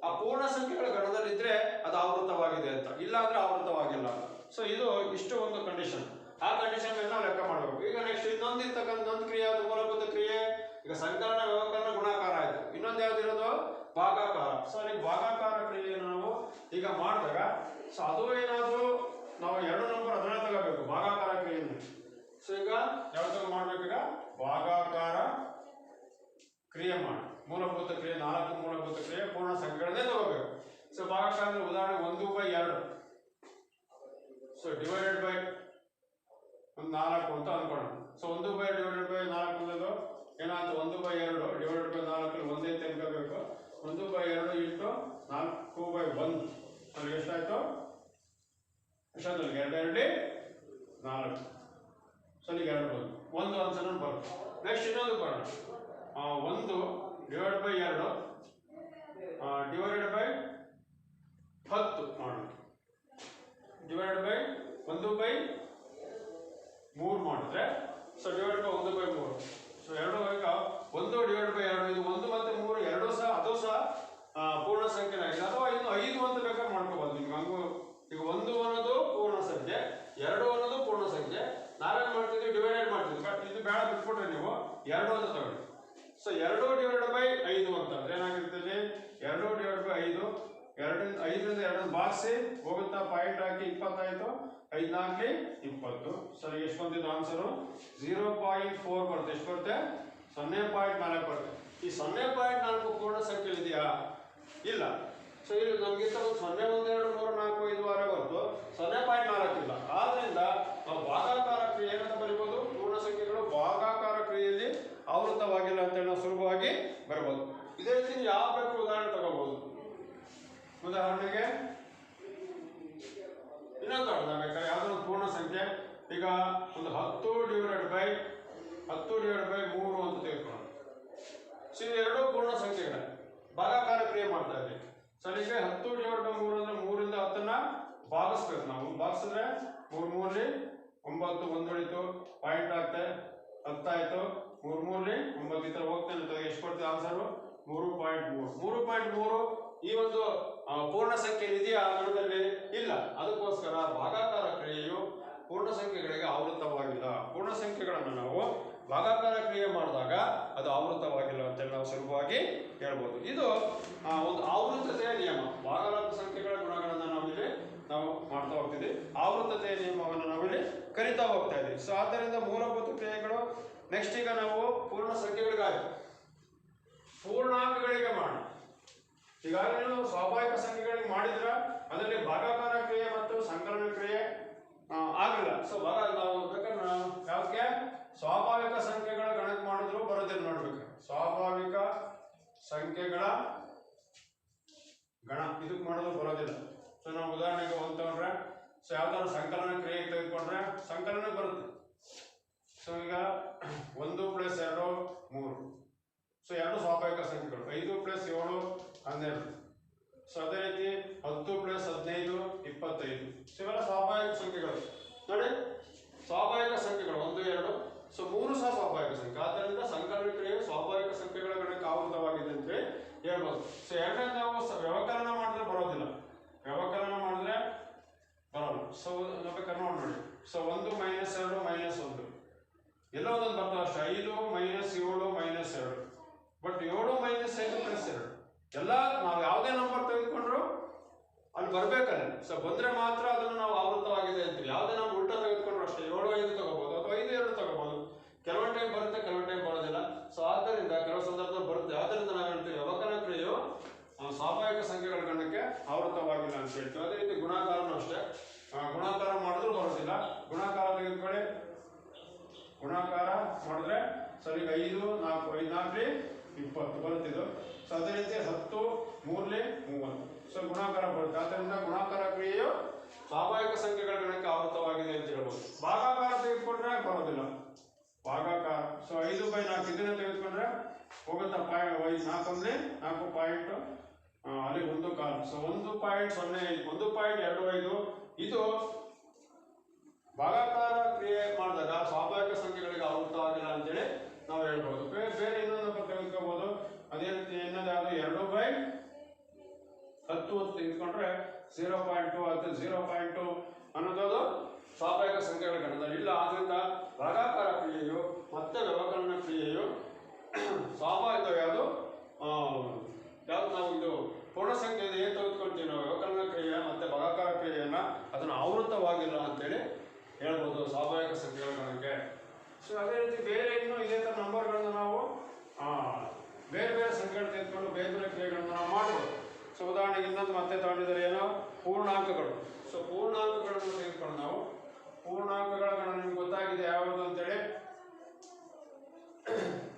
ಆ ಪೂರ್ಣ ಸಂಖ್ಯೆಗಳ ಗಣದಲ್ಲಿದ್ರೆ ಅದು ಆವೃತವಾಗಿದೆ ಅಂತ, ಇಲ್ಲ ಅಂದ್ರೆ ಆವೃತವಾಗಿಲ್ಲ. ಸೊ ಇದು ಇಷ್ಟು ಒಂದು ಕಂಡೀಷನ್. ಆ ಕಂಡೀಷನ್ ನಾವು ಲೆಕ್ಕ ಮಾಡಬೇಕು. ಈಗ ನೆಕ್ಸ್ಟ್ ಇನ್ನೊಂದು ಇರ್ತಕ್ಕಂಥ ಕ್ರಿಯೆ, ಅದು ಮೂಲಭೂತ ಕ್ರಿಯೆ. ಈಗ ಸಂಕಲನ, ವ್ಯವಕಲನ, ಗುಣಾಕಾರ ಆಯ್ತು. ಇನ್ನೊಂದು ಯಾವ್ದಿರೋದು, ಭಾಗಾಕಾರ. ಸೊ ಅಲ್ಲಿ ಭಾಗಾಕಾರ ಕ್ರಿಯೆಯನ್ನು ನಾವು ಈಗ ಮಾಡಿದಾಗ, ಸೊ ಅದು ಏನಾದ್ರು ನಾವು 2 ನಂಬರ್ ಅದನ್ನ ತಗೋಬೇಕು ಭಾಗಾಕಾರ ಕ್ರಿಯೆಯನ್ನು. ಸೊ ಈಗ ಯಾವ್ದು ಮಾಡ್ಬೇಕು, ಈಗ ಭಾಗಾಕಾರ ಕ್ರಿಯೆ ಮಾಡಿ. ಮೂಲಭೂತ ಕ್ರಿಯೆ 4 ಮೂಲಭೂತ ಕ್ರಿಯೆ ಪೂರ್ಣ ಸಂಖ್ಯೆಗಳನ್ನೇ ತಗೋಬೇಕು. ಸೊ ಭಾಗಾಕಾರ ಉದಾಹರಣೆ 1/2. ಸೊ ಡಿವೈಡೆಡ್ ಬೈ 4 ಅಂತ ಅನ್ಕೊಳ್ಳೋಣ. ಸೊ 1/4 ಅನ್ನೋದು ಏನಾಯ್ತು, 1/2 ಡಿವೈಡೆಡ್ ಬೈ 4 ಒಂದೇ ತೆಗೆದುಕೋಬೇಕು. 1/2 ಇಂಟು 4/1 ಅಲ್ಲಿ ಎಷ್ಟಾಯ್ತು, ಎಷ್ಟಾಯ್ತು 2 2 4. ಸೊ ಈಗ 2 ಬಂತು, ಒಂದು ಆನ್ಸರ್ ಬರುತ್ತೆ. ನೆಕ್ಸ್ಟ್ ಇನ್ನೊಂದು ಬರೋಣ, 1 ಡಿವೈಡ್ ಬೈ 2 ಡಿವೈಡೆಡ್ ಬೈ 10 ಮಾಡೋಣ. ಡಿವೈಡೆಡ್ ಬೈ 1/3 ಮಾಡಿದ್ರೆ, ಸೊ ಡಿವೈಡ್ ಬೈ 1/3. ಸೊ 2 ಈಗ 1 ಡಿವೈಡ್ ಬೈ 2, ಇದು 1 ಮತ್ತು 3 ಎರಡೂ ಸಹ ಅದು ಸಹ ಪೂರ್ಣ ಸಂಖ್ಯೆನೇ ಆಗಿದೆ. ಅಥವಾ ಇನ್ನು 5 ಅಂತ ಬೇಕಾದ್ರೆ ಮಾಡ್ಕೋಬಹುದು ನಿಮ್ಗೆ. ಹಂಗು ಈಗ 1 ಅನ್ನೋದು ಪೂರ್ಣ ಸಂಖ್ಯೆ, 2 ಅನ್ನೋದು ಪೂರ್ಣ ಸಂಖ್ಯೆ. ನಾವೇನ್ ಮಾಡ್ತಿದ್ವಿ, ಡಿವೈಡೆಡ್ ಮಾಡ್ತಿದ್ವಿ. ಬಟ್ ಇದು ಬೇಡ, ಬಿಟ್ಬಿಟ್ರೆ ನೀವು 2 ಅಂತ ತಗೊಳ್ಳಿ. ಸೊ 2 ಡಿವೈಡೆಡ್ ಬೈ 5 ಅಂತಂದ್ರೆ ಏನಾಗಿರ್ತದೆ, 2 ಡಿವೈಡ್ ಬೈ 5, 5ರಿಂದ 2 ಬಾಕ್ಸಿ ಹೋಗುತ್ತಾ, ಪಾಯಿಂಟ್ ಹಾಕಿ 20 ಆಯ್ತು. 5 4 20. ಸರಿ, ಎಷ್ಟು ಬಂದಿದ್ದು ಆನ್ಸರು 0.4 ಬರುತ್ತೆ. ಎಷ್ಟು ಬರುತ್ತೆ, 0.4 ಬರುತ್ತೆ. ಈ 0.4 ಪೂರ್ಣ ಸಂಖ್ಯೆ ಇದೆಯಾ, ಇಲ್ಲ. ಸೊ ಇಲ್ಲಿ ನಮ್ಗಿಂತ 0 1 2 3 4 5 6 ಹೊರತು 0.4 ಇಲ್ಲ. ಆದ್ರಿಂದ ನಾವು ಭಾಗಾಕಾರ ಕ್ರಿಯೆ ಏನಂತ ಬರೀಬಹುದು, ಪೂರ್ಣ ಸಂಖ್ಯೆಗಳು ಭಾಗಾಕಾರ ಕ್ರಿಯೆಯಲ್ಲಿ ಆವೃತವಾಗಿಲ್ಲ ಅಂತೇಳಿ ನಾವು ಸುಲಭವಾಗಿ ಬರಬಹುದು. ಇದೇ ರೀತಿ ಯಾವ ಬೇಕು ಉದಾಹರಣೆ ತಗೋಬಹುದು. ಉದಾಹರಣೆಗೆ ಇನ್ನೊಂದು ಬೇಕಾದ್ರೆ ಯಾವ್ದೋ ಒಂದು ಪೂರ್ಣ ಸಂಖ್ಯೆ. ಈಗ ಒಂದು 10 ಡಿವೈಡೆಡ್ ಬೈ 3 ಅಂತ ತೆಗೆದುಕೊಳ್ಳೋಣ. ಸೊ ಇವೆರಡು ಪೂರ್ಣ ಸಂಖ್ಯೆಗಳೇ, ಭಾಗಾಕಾರ ಕ್ರಿಯೆ ಮಾಡ್ತಾ ಇದ್ದೀವಿ. ಸೊ ಈಗ 10 ಡಿವೈಡ್ ಬೈ 3 ಅಂದ್ರೆ 3ರಿಂದ 10ನ್ನ ಭಾಗಿಸ್ಬೇಕು ನಾವು. ಭಾಗಿಸಿದ್ರೆ 3 3 9, 1 ಉಳಿತು, ಪಾಯಿಂಟ್ ಆಗ್ತದೆ, 10 ಆಯ್ತು. 3 3 9 ಈ ತರ ಹೋಗ್ತೇನೆ. ಎಷ್ಟು ಬರ್ತದೆ ಆನ್ಸರು 3.3. 3.3 ಈ ಒಂದು ಪೂರ್ಣ ಸಂಖ್ಯೆ ಇದೆಯಾ ಗಣದಲ್ಲಿ, ಇಲ್ಲ. ಅದಕ್ಕೋಸ್ಕರ ಭಾಗಾಕಾರ ಕ್ರಿಯೆಯು ಪೂರ್ಣ ಸಂಖ್ಯೆಗಳಿಗೆ ಆವೃತವಾಗಿಲ್ಲ. ಪೂರ್ಣ ಸಂಖ್ಯೆಗಳನ್ನು ನಾವು ಭಾಗಾಕಾರ ಕ್ರಿಯೆ ಮಾಡಿದಾಗ ಅದು ಆವೃತವಾಗಿಲ್ಲ ಅಂತೇಳಿ ನಾವು ಸುಲಭವಾಗಿ ಹೇಳ್ಬೋದು. ಇದು ಒಂದು ಆವೃತತೆಯ ನಿಯಮ. ಭಾಗಾಕಾರ ಸಂಖ್ಯೆಗಳ ಗುಣಗಳನ್ನು ನಾವು ಇಲ್ಲಿ ನಾವು ಮಾಡ್ತಾ ಹೋಗ್ತಿದ್ವಿ. ಆವೃತ್ತತೆಯ ನಿಯಮವನ್ನು ನಾವಿಲ್ಲಿ ಕಲಿತಾ ಹೋಗ್ತಾ ಇದ್ದೀವಿ. ಸೊ ಆದ್ದರಿಂದ ಮೂಲಭೂತ ಕ್ರಿಯೆಗಳು. ನೆಕ್ಸ್ಟ್ ಈಗ ನಾವು ಪೂರ್ಣ ಸಂಖ್ಯೆಗಳಿಗಾಗಿ ಪೂರ್ಣಾಂಕಗಳಿಗೆ ಮಾಡೋಣ. ಈಗಾಗಲೇ ನೀವು ಸ್ವಾಭಾವಿಕ ಸಂಖ್ಯೆಗಳಿಗೆ ಮಾಡಿದ್ರ ಅದರಲ್ಲಿ ಭಾಗಾಕಾರ ಕ್ರಿಯೆ ಮತ್ತು ಸಂಕಲನ ಕ್ರಿಯೆ ಆಗಲಿಲ್ಲ. ಸೊ ನಾವು ಬೇಕಾದ್ರೆ ಯಾಕೆ ಸ್ವಾಭಾವಿಕ ಸಂಖ್ಯೆಗಳ ಗಣಕ ಮಾಡಿದ್ರು ಬರೋದಿಲ್ಲ ನೋಡ್ಬೇಕು. ಸ್ವಾಭಾವಿಕ ಸಂಖ್ಯೆಗಳ ಗಣ ಇದಕ್ಕೆ ಮಾಡಿದ್ರು ಬರೋದಿಲ್ಲ. ಸೊ ನಾವು ಉದಾಹರಣೆಗೆ ಒಂದು ತಗೊಂಡ್ರೆ, ಸೊ ಯಾವ್ದಾದ್ರು ಸಂಕಲನ ಕ್ರಿಯೆ ತೆಗೆದುಕೊಂಡ್ರೆ ಸಂಕಲನ ಬರುತ್ತೆ. ಸೊ ಈಗ 1 + 2 3. ಸೊ 2 ಸ್ವಾಭಾವಿಕ ಸಂಖ್ಯೆಗಳು. 5 + 7 12. ಸೊ ಅದೇ ರೀತಿ 10 + 15 25. ಸೊ ಇವೆಲ್ಲ ಸ್ವಾಭಾವಿಕ ಸಂಖ್ಯೆಗಳು ನೋಡಿ. ಸ್ವಾಭಾವಿಕ ಸಂಖ್ಯೆಗಳು 1 2. ಸೊ 3 ಸಹ ಸ್ವಾಭಾವಿಕ ಸಂಖ್ಯೆ. ಆದ್ದರಿಂದ ಸಂಕಲನ ಕ್ರಿಯೆ ಸ್ವಾಭಾವಿಕ ಸಂಖ್ಯೆಗಳ ಗಣಕ್ಕೆ ಆವೃತವಾಗಿದೆ ಅಂತ ಹೇಳ್ಬೋದು. ಸೊ ಎರಡನೇ ನಾವು ವ್ಯವಕಲನ ಮಾಡಿದ್ರೆ ಬರೋದಿಲ್ಲ. ವ್ಯವಕಲನ ಮಾಡಿದ್ರೆ ಬರೋಲ್ಲ. ಸೊ ಬೇಕಾದ್ರೆ ನೋಡಿ. ಸೊ 1 - 2 - 1 ಎಲ್ಲ ಒಂದೊಂದು ಬರ್ತವೆ ಅಷ್ಟೇ. 5 - 7 - 2. ಬಟ್ 7 - 5 + 2 ಎಲ್ಲ ನಾವು ಯಾವುದೇ ನಂಬರ್ ತೆಗೆದುಕೊಂಡ್ರು ಅಲ್ಲಿ ಬರ್ಬೇಕಲ್ಲ. ಸೊ ಬಂದ್ರೆ ಮಾತ್ರ ಅದನ್ನು ನಾವು ಆವೃತವಾಗಿದೆ ಅಂತೀವಿ. ಯಾವುದೇ ನಾವು ಉಲ್ಟಾ ತೆಗೆದುಕೊಂಡ್ರು ಅಷ್ಟೇ 7 5 ತಗೋಬಹುದು ಅಥವಾ 5 2 ತಗೋಬಹುದು. ಕೆಲವೊಂದು ಟೈಮ್ ಬರುತ್ತೆ, ಕೆಲವೊಂದು ಟೈಮ್ ಬರೋದಿಲ್ಲ. ಸೊ ಆದ್ದರಿಂದ ಕೆಲವು ಸಂದರ್ಭದಲ್ಲಿ ಬರುತ್ತೆ. ಆದ್ದರಿಂದ ನಾವು ಹೇಳ್ತೀವಿ ವ್ಯವಕಲನ ಕ್ರಿಯೆಯು ಸ್ವಾಭಾವಿಕ ಸಂಖ್ಯೆಗಳ ಗಣಕ್ಕೆ ಆವೃತವಾಗಿಲ್ಲ ಅಂತ ಹೇಳ್ತೀವಿ. ಅದೇ ರೀತಿ ಗುಣಾಕಾರನೂ ಅಷ್ಟೇ. ಗುಣಾಕಾರ ಮಾಡಿದ್ರು ಬರೋದಿಲ್ಲ. ಗುಣಾಕಾರ ತೆಗೆದುಕೊಳ್ಳಿ. ಗುಣಾಕಾರ ಮಾಡಿದ್ರೆ ಸರಿ 5 4 5 4 20 ಬರುತ್ತಿದ್ದು. ಸೊ ಅದೇ ರೀತಿ 10 3 30. ಸೊ ಗುಣಾಕಾರ ಬರುತ್ತೆ. ಆದ್ದರಿಂದ ಗುಣಾಕಾರ ಕ್ರಿಯೆಯು ಸ್ವಾಭಾವಿಕ ಸಂಖ್ಯೆಗಳ ಗಣಕ್ಕೆ ಆವೃತವಾಗಿದೆ ಅಂತ ಹೇಳ್ಬೋದು. ಭಾಗಾಕಾರ ತೆಗೆದುಕೊಂಡ್ರೆ ಬರೋದಿಲ್ಲ. ಭಾಗಾಕಾರ ಸೊ 5/4 ಇದನ್ನ ತೆಗೆದುಕೊಂಡ್ರೆ ಹೋಗುತ್ತಾ 4 4 ಪಾಯಿಂಟ್ ಅಲ್ಲಿ 1/4. ಸೊ 1.05 1.25 ಇದು ಭಾಗಾಕಾರ ಕ್ರಿಯೆ ಮಾಡಿದಾಗ ಸ್ವಾಭಾವಿಕ ಸಂಖ್ಯೆಗಳಿಗೆ ಆವೃತವಾಗಿಲ್ಲ ಅಂತೇಳಿ ನಾವು ಹೇಳ್ಬೋದು. ಬೇರೆ ಇನ್ನೊಂದು ತೆಗೆದುಕೋಬಹುದು. ಅದೇ ರೀತಿ ಇನ್ನೊಂದು ಯಾವುದು 2/10 ತೆಗೆದುಕೊಂಡ್ರೆ 0.2 ಆಗುತ್ತೆ. 0.2 ಅನ್ನೋದು ಸ್ವಾಭಾವಿಕ ಸಂಖ್ಯೆಗಳ ಗಣದಲ್ಲಿ ಇಲ್ಲ. ಆದ್ರಿಂದ ಭಾಗಾಕಾರ ಕ್ರಿಯೆಯು ಮತ್ತೆ ವ್ಯವಕಲನ ಕ್ರಿಯೆಯು ಸ್ವಾಭಾವಿಕ ಯಾವುದು ನಾವು ಇದು ಪೂರ್ಣ ಸಂಖ್ಯೆ ಏನು ತೆಗೆದುಕೊಳ್ತೀವಿ ನಾವು ವ್ಯವಕಲನ ಕ್ರಿಯೆ ಮತ್ತೆ ಭಾಗಾಕಾರ ಕ್ರಿಯೆಯನ್ನ ಅದನ್ನು ಆವೃತವಾಗಿಲ್ಲ ಅಂತೇಳಿ ಹೇಳ್ಬೋದು ಸ್ವಾಭಾವಿಕ ಸಂಖ್ಯೆಗಳ ಗಣಕ್ಕೆ. ಸೊ ಅದೇ ರೀತಿ ಬೇರೆ ಇನ್ನು ಇದೇ ಥರ ನಂಬರ್ಗಳನ್ನು ನಾವು ಬೇರೆ ಬೇರೆ ಸಂಖ್ಯೆಗಳು ತೆಗೆದುಕೊಂಡು ಬೇರೆ ಬೇರೆ ಕ್ರಿಯೆಗಳನ್ನು ನಾವು ಮಾಡ್ಬೋದು. ಸೊ ಉದಾಹರಣೆಗೆ ಇನ್ನೊಂದು ಮತ್ತೆ ತಗೊಂಡಿದ್ದಾರೆ ಏನೋ ಪೂರ್ಣಾಂಕಗಳು. ಸೊ ಪೂರ್ಣಾಂಕಗಳನ್ನು ತೆಗೆದುಕೊಂಡು ನಾವು ಪೂರ್ಣಾಂಕಗಳ ಗಣ ನಿಮ್ಗೆ ಗೊತ್ತಾಗಿದೆ ಯಾವುದು ಅಂತೇಳಿ.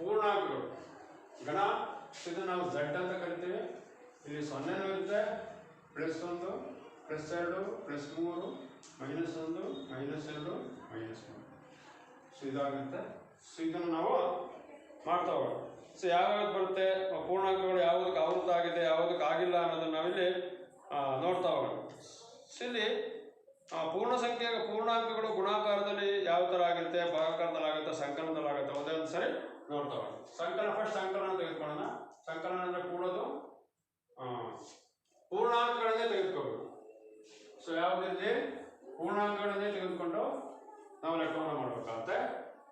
ಪೂರ್ಣಾಂಕಗಳು ಗಣ ಇದನ್ನು ನಾವು Z ಅಂತ ಕರಿತೀವಿ. ಇಲ್ಲಿ 0 ಇರುತ್ತೆ, +1 +2 +3 -1 -2 -1. ಸೊ ಇದಾಗುತ್ತೆ. ಸೊ ಇದನ್ನು ನಾವು ಮಾಡ್ತಾ ಹೋಗೋಣ. ಸೊ ಯಾವ್ಯಾವ್ದು ಬರುತ್ತೆ ಪೂರ್ಣಾಂಕಗಳು ಯಾವುದಕ್ಕೆ ಆವೃತ ಆಗಿದೆ ಯಾವುದಕ್ಕೆ ಆಗಿಲ್ಲ ಅನ್ನೋದನ್ನು ನಾವಿಲ್ಲಿ ನೋಡ್ತಾ ಹೋಗೋಣ. ಸೊ ಇಲ್ಲಿ ಪೂರ್ಣ ಸಂಖ್ಯೆ ಪೂರ್ಣಾಂಕಗಳು ಗುಣಾಕಾರದಲ್ಲಿ ಯಾವ ಥರ ಆಗಿರುತ್ತೆ, ಭಾಗಾಕಾರದಲ್ಲಿ ಆಗುತ್ತೆ, ಸಂಕಲನದಲ್ಲಿ ಆಗುತ್ತೆ. ಒಂದೊಂದು ಸರಿ ನೋಡ್ತಾ ಹೋಗೋಣ. ಫಸ್ಟ್ ಸಂಕಲನ ತೆಗೆದುಕೊಳ್ಳೋಣ. ಸಂಕಲನ ಅಂದರೆ ಕೂಡೋದು ಪೂರ್ಣಾಂಕಗಳನ್ನೇ ತೆಗೆದುಕೋಬೇಕು. ಸೊ ಯಾವುದಿರಲಿ ಪೂರ್ಣಾಂಕಗಳನ್ನೇ ತೆಗೆದುಕೊಂಡು ನಾವು ಲೆಕ್ಕವನ್ನು ಮಾಡಬೇಕಾಗುತ್ತೆ.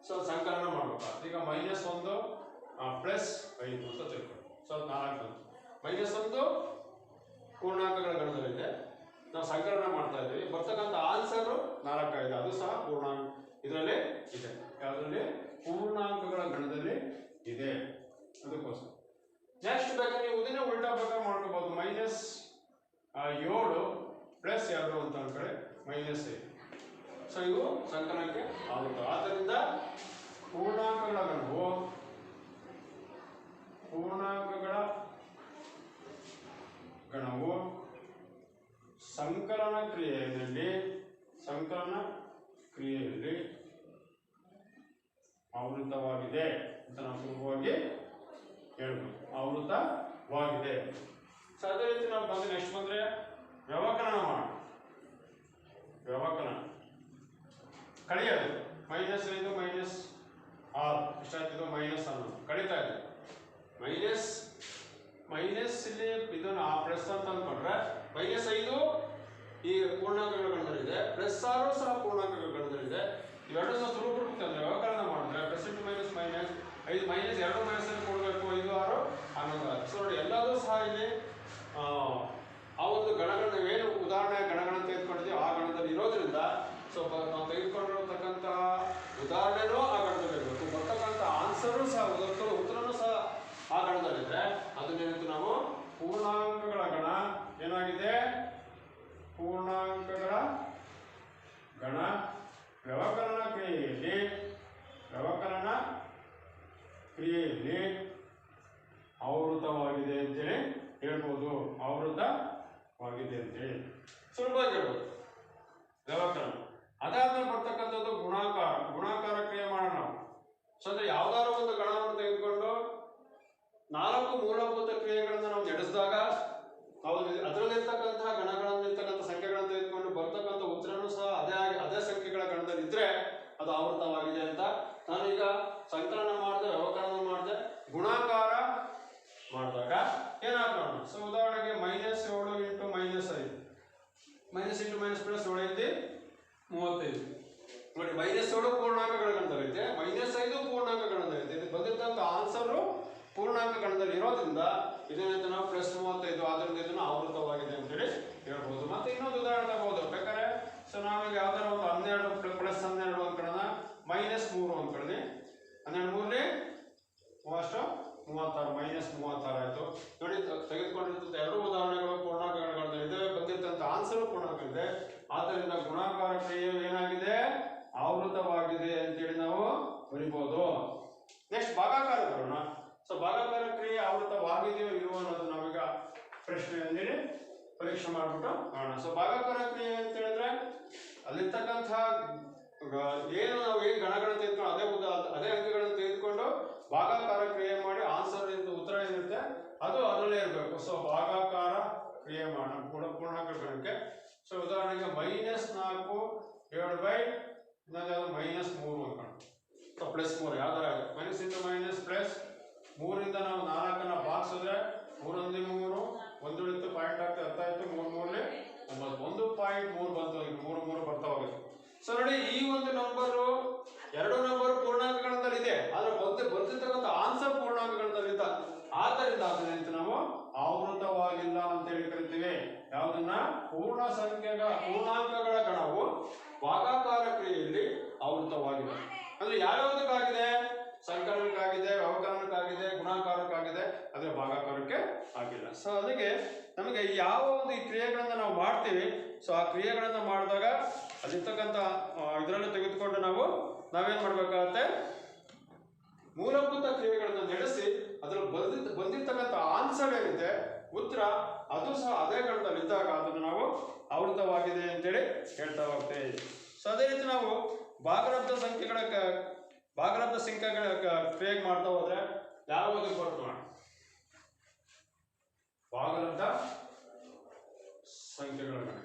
ಸೊ ಸಂಕಲನ ಮಾಡಬೇಕಾಗುತ್ತೆ. ಈಗ -1 +5 ಅಂತ ತಿಳ್ಕೊಳ್ಳಿ. ಸೊ 4 ಬಂತು. -1 ಪೂರ್ಣಾಂಕಗಳ ಗಣದಲ್ಲಿದೆ. ನಾವು ಸಂಕಲನ ಮಾಡ್ತಾ ಇದ್ದೀವಿ. ಬರ್ತಕ್ಕಂಥ ಆನ್ಸರ್ 4 ಇದೆ. ಅದು ಸಹ ಪೂರ್ಣಾಂಕ ಇದರಲ್ಲಿ ಇದೆ. ಯಾವುದರಲ್ಲಿ ಪೂರ್ಣಾಂಕಗಳ ಗಣದಲ್ಲಿ ಇದೆ. ಅದಕ್ಕೋಸ್ಕರ ನೆಕ್ಸ್ಟ್ ಬೇಕಾದ್ರೆ ನೀವು ಇದನ್ನೇ ಉಲ್ಟಾ ಬೇಕಾದ್ರೆ ಮಾಡ್ಕೋಬಹುದು. -7 + 2 ಅಂತ ಅನ್ಕೊಳ್ಳಿ -5. ಸೊ ಇವು ಸಂಕಲನಕ್ಕೆ ಆಗುತ್ತೆ. ಆದ್ದರಿಂದ ಪೂರ್ಣಾಂಕಗಳ ಗಣವು ಸಂಕಲನ ಕ್ರಿಯೆಯಲ್ಲಿ ಆವೃತವಾಗಿದೆ ಅಂತ ನಾವು ಸುಲಭವಾಗಿ ಹೇಳ್ಬೋದು. ಆವೃತವಾಗಿದೆ. ಸೊ ಅದೇ ರೀತಿ ನಾವು ನೆಕ್ಸ್ಟ್ ಬಂದ್ರೆ ವ್ಯವಕಲನ ಮಾಡೋಣ. ವ್ಯವಕಲನ ಕಳೆಯೋದು -5 -6 ಎಷ್ಟಾಗ್ತಿದ್ದು -11 ಕಳೀತಾ ಇದೆ. ಮೈನಸ್ ಇಲ್ಲಿ ಇದನ್ನು ಪ್ಲಸ್ ಅಂತ ಅಂದ್ಕೊಂಡ್ರೆ -5 ಈ ಪೂರ್ಣಾಂಕಗಳ ಗಣದಲ್ಲಿದೆ, +6 ಸಹ ಪೂರ್ಣಾಂಕಗಳ ಗಣದಲ್ಲಿದೆ. ಇವೆರಡು ಸಹ ಸುಲಭ ವ್ಯವಕಲನ ಮಾಡಿದ್ರೆ +, -5 -2 ಮೈನಸ್ ಕೊಡಬೇಕು. 5 6 11. ಸೊ ನೋಡಿ ಎಲ್ಲದೂ ಸಹ ಇಲ್ಲಿ ಆ ಒಂದು ಗಣಗಳನ್ನ ಏನು ಉದಾಹರಣೆ ಗಣಗಳನ್ನು ತೆಗೆದುಕೊಂಡು ಸೊ ನಾವು ತೆಗೆದುಕೊಂಡಿರತಕ್ಕಂತಹ ಉದಾಹರಣೆನೂ ಆ ಗಣದಲ್ಲಿರಬೇಕು, ಬರ್ತಕ್ಕಂಥ ಆನ್ಸರು ಸಹ ಉತ್ತರನೂ ಸಹ ಆ ಗಣದಲ್ಲಿದ್ರೆ ಅದನ್ನೇನಿತ್ತು ನಾವು ಪೂರ್ಣಾಂಕಗಳ ಗಣ ಏನಾಗಿದೆ, ಪೂರ್ಣಾಂಕಗಳ ಗಣ ವ್ಯವಕಲನ ಕ್ರಿಯೆಯಲ್ಲಿ ಆವೃತವಾಗಿದೆ ಅಂತೇಳಿ ಹೇಳ್ಬೋದು. ಆವೃತವಾಗಿದೆ ಅಂತೇಳಿ ಸುಲಭವಾಗಿ ಹೇಳ್ಬೋದು ವ್ಯವಕಲನ. ಅದಾದ್ಮೇಲೆ ಬರ್ತಕ್ಕಂಥದ್ದು ಗುಣಾಕಾರ ಕ್ರಿಯೆ ಮಾಡೋಣ ನಾವು. ಸೊ ಅಂದ್ರೆ ಯಾವ್ದಾದ್ರು ಒಂದು ಗಣವನ್ನು ತೆಗೆದುಕೊಂಡು 4 ಮೂಲಭೂತ ಕ್ರಿಯೆಗಳನ್ನು ನಾವು ನಡೆಸಿದಾಗ ನಾವು ಅದರಲ್ಲಿರ್ತಕ್ಕಂತಹ ಗಣಗಳಲ್ಲಿರ್ತಕ್ಕಂಥ ಸಂಖ್ಯೆಗಳನ್ನು ತೆಗೆದುಕೊಂಡು ಬರ್ತಕ್ಕಂಥ ಉತ್ತರನೂ ಸಹ ಅದೇ ಸಂಖ್ಯೆಗಳ ಗಣದಲ್ಲಿ ಇದ್ರೆ ಅದು ಆವೃತವಾಗಿದೆ ಅಂತ. ನಾನೀಗ ಸಂಕಲನ ಮಾಡಿದೆ, ವ್ಯವಕಲನ ಮಾಡಿದೆ, ಗುಣಾಕಾರ ಮಾಡಿದಾಗ ಏನಾಗೋಣ. ಸೊ ಉದಾಹರಣೆಗೆ -7 × -5 -7 ನೋಡಿ, -7 ಪೂರ್ಣಾಂಕಗಳ ಗಣದಲ್ಲಿದೆ, -5 ಪೂರ್ಣಾಂಕ ಗಣದಲ್ಲಿದೆ. ಇದು ಬಂದಿದ್ದಂತ ಆನ್ಸರ್ ಪೂರ್ಣಾಂಕ ಗಣದಲ್ಲಿ ಇರೋದ್ರಿಂದ ಇದನ್ನ ನಾವು +35 ಆದ್ರಿಂದ ಇದನ್ನು ಆವೃತವಾಗಿದೆ ಅಂತೇಳಿ ಹೇಳ್ಬೋದು. ಮತ್ತೆ ಇನ್ನೊಂದು ಉದಾಹರಣೆ ತಗೋಬಹುದು ಬೇಕಾದ್ರೆ. ಸೊ ನಾವೀಗ ಯಾವ್ದಾರ ಒಂದು 12 + 12 ಅನ್ಕೊಳ್ಳೋಣ, -3 ಅನ್ಕೊಳ್ಳಿ. 12 3 36 ಆಯ್ತು. ನೋಡಿ, ತೆಗೆದುಕೊಂಡಿರ್ತಂತ ಎರಡು ಉದಾಹರಣೆಗಳು ಪೂರ್ಣಾಂಕಗಳಿದೆ, ಬಂದಿರ್ತಂತ ಆನ್ಸರ್ ಪೂರ್ಣಾಂಕ ಇದೆ. ಆದ್ದರಿಂದ ಗುಣಾಕಾರ ಕ್ರಿಯೆಯು ಏನಾಗಿದೆ, ಆವೃತವಾಗಿದೆ ಅಂತೇಳಿ ನಾವು ಬರಿಬಹುದು. ನೆಕ್ಸ್ಟ್ ಭಾಗಾಕಾರ ಬರೋಣ. ಸೊ ಭಾಗಾಕಾರ ಕ್ರಿಯೆ ಆವೃತವಾಗಿದೆಯೋ ಇಲ್ವೋ ಅನ್ನೋದು ನಾವೀಗ ಪ್ರಶ್ನೆಯಲ್ಲಿ ಪರೀಕ್ಷೆ ಮಾಡಿಬಿಟ್ಟು ಮಾಡೋಣ. ಸೊ ಭಾಗಾಕಾರ ಕ್ರಿಯೆ ಅಂತ ಹೇಳಿದ್ರೆ ಅಲ್ಲಿರ್ತಕ್ಕಂಥ ಏನು ನಾವು ಏನು ಗಣಗಳನ್ನು ತೆಗೆದುಕೊಂಡು ಅದೇ ಅಂಕಗಳನ್ನು ತೆಗೆದುಕೊಂಡು ಭಾಗಾಕಾರ ಕ್ರಿಯೆ ಮಾಡಿ ಆನ್ಸರ್ ಉತ್ತರ ಏನಿರುತ್ತೆ ಅದು ಅದರಲ್ಲೇ ಇರಬೇಕು. ಸೊ ಭಾಗಾಕಾರ ಕ್ರಿಯೆ ಮಾಡೋಣ ಪೂರ್ಣಾಂಕ ಗಣಕ್ಕೆ. ಸೊ ಉದಾಹರಣೆಗೆ -4 ಇನ್ನೊಂದು -3 ಅನ್ಕೊಂಡು. ಸೊ +3 ಯಾವ್ದಾರ -+, 3ರಿಂದ ನಾವು 4 ಭಾಗಿಸಿದ್ರೆ 3 × 3 1 ಉಳಿತು, ಪಾಯಿಂಟ್ ಆಗ್ತದೆ, 10 ಆಯ್ತು, 3 × 3 = 1.3 ಬಂತು. ಈಗ 3 ಬರ್ತಾ ಹೋಗುತ್ತೆ. ಸೊ ನೋಡಿ, ಈ ಒಂದು ನಂಬರು 2 ನಂಬರ್ ಪೂರ್ಣಾಂಕಗಳಲ್ಲಿದೆ, ಆದ್ರೆ ಬರ್ತಿರ್ತಕ್ಕಂಥ ಆನ್ಸರ್ ಪೂರ್ಣಾಂಕಗಳಲ್ಲಿದ್ದ. ಆದ್ದರಿಂದ ಅದನ್ನ ನಾವು ಆವೃತವಾಗಿಲ್ಲ ಅಂತ ಹೇಳಿ ಕರಿತೀವಿ. ಯಾವುದನ್ನ ಪೂರ್ಣಾಂಕಗಳ ಗಣವು ಭಾಗಾಕಾರ ಕ್ರಿಯೆಯಲ್ಲಿ ಆವೃತವಾಗಿಲ್ಲ. ಅಂದ್ರೆ ಯಾವ್ಯಾವುದಕ್ಕಾಗಿದೆ, ಸಂಕಲನಕ್ಕಾಗಿದೆ, ವ್ಯವಕಲನಕ್ಕಾಗಿದೆ, ಗುಣಾಕಾರಕ್ಕಾಗಿದೆ, ಅದೇ ಭಾಗಾಕಾರಕ್ಕೆ ಆಗಿಲ್ಲ. ಸೊ ಅದಕ್ಕೆ ನಮಗೆ ಯಾವ ಒಂದು ಈ ಕ್ರಿಯೆಗಳನ್ನ ನಾವು ಮಾಡ್ತೀವಿ, ಸೊ ಆ ಕ್ರಿಯೆಗಳನ್ನ ಮಾಡಿದಾಗ ಅಲ್ಲಿರ್ತಕ್ಕಂಥ ಇದರಲ್ಲಿ ತೆಗೆದುಕೊಂಡು ನಾವೇನ್ ಮಾಡ್ಬೇಕಾಗತ್ತೆ, ಮೂಲಭೂತ ಕ್ರಿಯೆಗಳನ್ನು ನಡೆಸಿ ಅದ್ರಲ್ಲಿ ಬಂದಿರ್ತಕ್ಕಂಥ ಆನ್ಸರ್ ಏನಿದೆ ಉತ್ತರ ಅದು ಸಹ ಅದೇ ಗಣದಲ್ಲಿದ್ದಾಗ ಅದನ್ನು ನಾವು ಆವೃತವಾಗಿದೆ ಅಂತೇಳಿ ಹೇಳ್ತಾ ಹೋಗ್ತೇವೆ. ಸೊ ಅದೇ ರೀತಿ ನಾವು ಭಾಗಲಬ್ಧ ಸಂಖ್ಯೆಗಳ ಕ್ರಿಯೆ ಮಾಡ್ತಾ ಹೋದ್ರೆ ಯಾವುದು ಬರ್ತದೆ ನೋಡಿ, ಭಾಗಲಬ್ಧ ಸಂಖ್ಯೆಗಳ ಗಣ.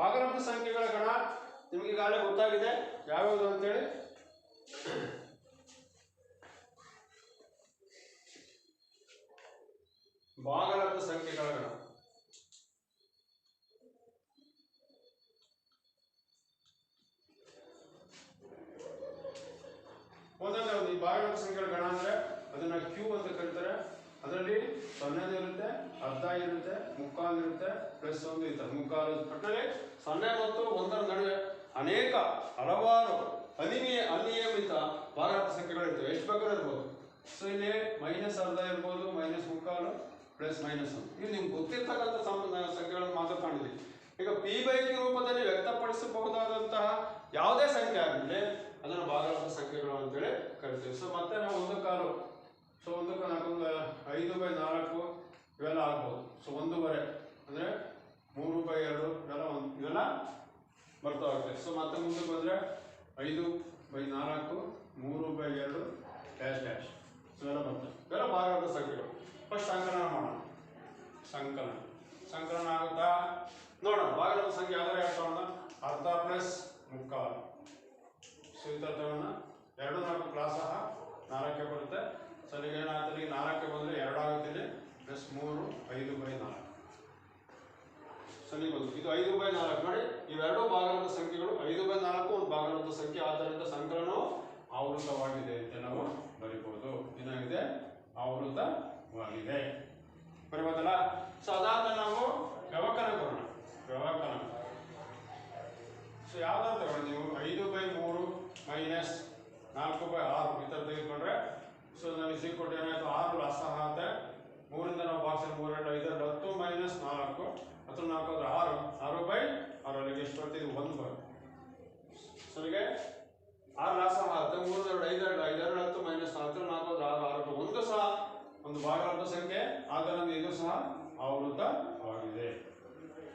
ಭಾಗಲಬ್ಧ ಸಂಖ್ಯೆಗಳ ಗಣ ನಿಮಗೆ ಈಗಾಗಲೇ ಗೊತ್ತಾಗಿದೆ ಯಾವ್ಯಾವುದು ಅಂತೇಳಿ. ಭಾಗಲಬ್ಧ ಸಂಖ್ಯೆಗಳ ಗಣ ಒಂದೊಂದೇ ಒಂದು. ಈ ಭಾಗಲಬ್ಧ ಸಂಖ್ಯೆಗಳ ಗಣ ಅಂದ್ರೆ ಅದನ್ನ ಕ್ಯೂ ಅಂತ ಕರೀತಾರೆ. ಅದರಲ್ಲಿ 0 ಇರುತ್ತೆ, ಅರ್ಧ ಇರುತ್ತೆ, ಮುಕ್ಕಾಲು ಇರುತ್ತೆ, +1 ಇರುತ್ತೆ. ಮುಕ್ಕಾಲು ಒಟ್ಟಿನಲ್ಲಿ 0 ಮತ್ತು 1ರ ನಡುವೆ ಹಲವಾರು ಅನಿಯಮಿತ ಭಾಗಲಬ್ಧ ಸಂಖ್ಯೆಗಳು ಇರ್ತವೆ. ಎಷ್ಟು ಬೇಕಾದ್ರೂ ಇರ್ಬೋದು. ಸೊ ಇಲ್ಲಿ -ಅರ್ಧ ಇರ್ಬೋದು, -ಮುಕ್ಕಾಲು, +-1. ಇದು ನಿಮ್ಗೆ ಗೊತ್ತಿರ್ತಕ್ಕಂಥ ಸಂಖ್ಯೆಗಳನ್ನು ಮಾತ್ರ ಕಾಣಿದ್ದೀವಿ. ಈಗ p/q ರೂಪದಲ್ಲಿ ವ್ಯಕ್ತಪಡಿಸಬಹುದಾದಂತಹ ಯಾವುದೇ ಸಂಖ್ಯೆ ಆಗಲಿ ಅದನ್ನು ಭಾಗಲಬ್ಧ ಸಂಖ್ಯೆಗಳು ಅಂತೇಳಿ ಕರಿತೀವಿ. ಸೊ ಮತ್ತೆ ನಾವು 1/4, ಸೊ 1/4 5/4 ಇವೆಲ್ಲ ಆಗ್ಬೋದು. ಸೊ 1/2 ಅಂದ್ರೆ 3/2 ಇವೆಲ್ಲ ಬರ್ತಾ ಹೋಗುತ್ತೆ. ಸೊ ಮತ್ತೆ ಮುಂದಕ್ಕೆ ಬಂದ್ರೆ 5/4 3/2 ಡ್ಯಾಶ್ ಇವೆಲ್ಲ ಬರ್ತವೆ. ಇವೆಲ್ಲ ಭಾಗಲಬ್ಧ ಸಂಖ್ಯೆಗಳು. ಫಸ್ಟ್ ಸಂಕಲನ ಮಾಡೋಣ. ಸಂಕಲನ ಆಗುತ್ತಾ ನೋಡೋಣ. ಭಾಗಲಬ್ಧ ಸಂಖ್ಯೆ ಯಾವ್ದಾರು ಹೇಳ್ತಾವಣ್ಣ, ಅರ್ಧ + ಮುಕ್ಕಾಲು. ಸೊ ಈ ಥರ ತಗೋಣ. 2 4 ಕ್ಲಾಸ್ ಸಹ 4ಕ್ಕೆ ಬರುತ್ತೆ. ಸೊ ಈಗ ಏನಾಗ್ತದೆ, 4ಕ್ಕೆ ಬಂದರೆ 2 ಆಗುತ್ತಿದೆ, +3 5/4. ಸರಿ ಬಂತು. ಇದು 5/4 ನೋಡಿ. ಇವೆರಡು ಭಾಗಲಬ್ಧ ಸಂಖ್ಯೆಗಳು. 5/4 ಒಂದು ಭಾಗಲಬ್ಧ ಸಂಖ್ಯೆ. ಆದ್ದರಿಂದ ಸಂಕಲನವು ಆವೃತವಾಗಿದೆ ಅಂತ ನಾವು ಬರಿಬಹುದು. ಏನಾಗಿದೆ, ಆವೃತವಾಗಿದೆ. ಬರಿಬೋದಲ್ಲ. ಸೊ ಅದಾದ ನಾವು ವ್ಯವಕಲನ ಬರೋಣ.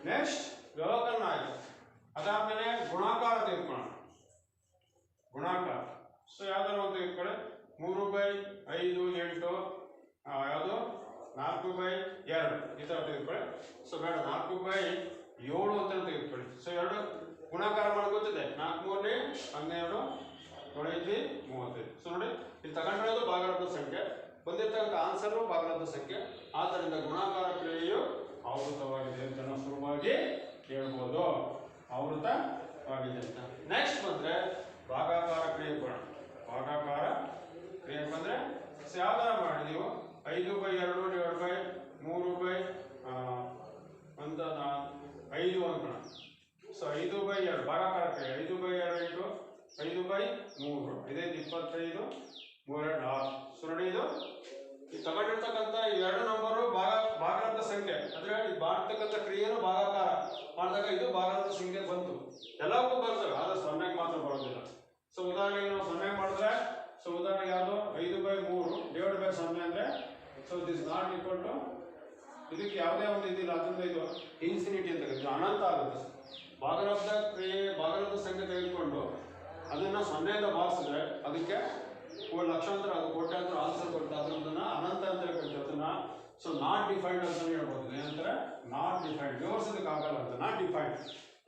ನೆಕ್ಸ್ಟ್ ವ್ಯವಕಲನ ಆಯ್ತು. ಅದಾದ್ಮೇಲೆ ಗುಣಾಕಾರ ತೆಗೆದುಕೊಳ್ಳೋಣ. ಗುಣಾಕಾರ ಸೊ ಯಾವ್ದಾರು ಒಂದು ತೆಗೆದುಕೊಳ್ಳಿ. 3/5 8 ಯಾವುದು 4/2 ಈ ತರ ತೆಗೆದುಕೊಳ್ಳಿ. ಸೊ ಬೇಡ 4/7 ಅಂತ ತೆಗೆದುಕೊಳ್ಳಿ. ಸೊ ಎರಡು ಗುಣಾಕಾರ ಮಾಡಿ ಗೊತ್ತಿದೆ. 4 3 12 25 35. ಸೊ ನೋಡಿ ಇಲ್ಲಿ ತಗೊಂಡಿರೋದು ಭಾಗಲಬ್ಧ ಸಂಖ್ಯೆ, ಬಂದಿರ್ತಕ್ಕಂಥ ಆನ್ಸರ್ ಭಾಗಲಬ್ಧ ಸಂಖ್ಯೆ. ಆದ್ದರಿಂದ ಗುಣಾಕಾರ ಕ್ರಿಯೆಯು ಆವೃತವಾಗಿದೆ ಅಂತ ನಾವು ಸುಲಭವಾಗಿ ಹೇಳ್ಬೋದು. ಆವೃತವಾಗಿದೆ ಅಂತ. ನೆಕ್ಸ್ಟ್ ಬಂದ್ರೆ ಭಾಗಾಕಾರ ಕ್ರಿಯೆ ಬರೋಣ. ಭಾಗಾಕಾರ ಕ್ರಿಯೆ ಬಂದ್ರೆ ಯಾವ್ದಾರ ಮಾಡಿ ನೀವು 5/2 / 3/5 ಅನ್ಕೋಣ. ಸೊ 5/2 ಭಾಗಾಕಾರ ಕ್ರಿಯೆ 5/2 × 5/3 ಇದೇ 25 3 6. ಸೊ ನೋಡಿ ಇದು ತಗೊಂಡಿರ್ತಕ್ಕಂಥ ಎರಡು ನಂಬರು ಭಾಗಲಬ್ಧ ಸಂಖ್ಯೆ ಅಂದ್ರೆ ಮಾಡ್ತಕ್ಕಂಥ ಕ್ರಿಯೆನು ಭಾಗಾಕಾರ ಮಾಡಿದಾಗ ಇದು ಭಾಗಲಬ್ಧ ಸಂಖ್ಯೆ ಬಂತು. ಎಲ್ಲಕ್ಕೂ ಬರ್ತವೆ ಆದ್ರೆ 0ಗೆ ಮಾತ್ರ ಬರೋದಿಲ್ಲ. ಸೊ ಉದಾಹರಣೆಗೆ ನಾವು 0 ಮಾಡಿದ್ರೆ ಸೊ ಉದಾಹರಣೆಗೆ ಯಾವುದು 5/3 / 0 ಅಂದ್ರೆ so this not equal to ಇದಕ್ಕೆ ಯಾವುದೇ ಒಂದು ಇದಿಲ್ಲ. ಅದರಿಂದ ಇದು ಇನ್ಫಿನಿಟಿ ಅಂತ ಇದು ಅನಂತ ಆಗುತ್ತೆ. ಭಾಗಲಬ್ಧ ಕ್ರಿಯೆ ಭಾಗಲಬ್ಧ ಸಂಖ್ಯೆ ತೆಗೆದುಕೊಂಡು ಅದನ್ನ 0ಯಿಂದ ಭಾಗಿಸಿದ್ರೆ ಅದಕ್ಕೆ ಲಕ್ಷಾಂತರ ಅದು ಕೋಟ್ಯಾಂತರ ಆನ್ಸರ್ ಬರುತ್ತೆ. ಅದನ್ನ ಅನಂತ ಅಂತ ಹೇಳ್ತೀವಿ. ಅದನ್ನ ಸೊ ನಾಟ್ ಡಿಫೈನ್ಡ್ ಅಂತ ಹೇಳ್ಬೋದು. ಏನಂತಾರೆ ನಾಟ್ ಡಿಫೈನ್ಡ್, ವಿವರಿಸೋದಕ್ಕೆ ಆಗಲ್ಲ ಅಂತ ನಾಟ್ ಡಿಫೈನ್ಡ್.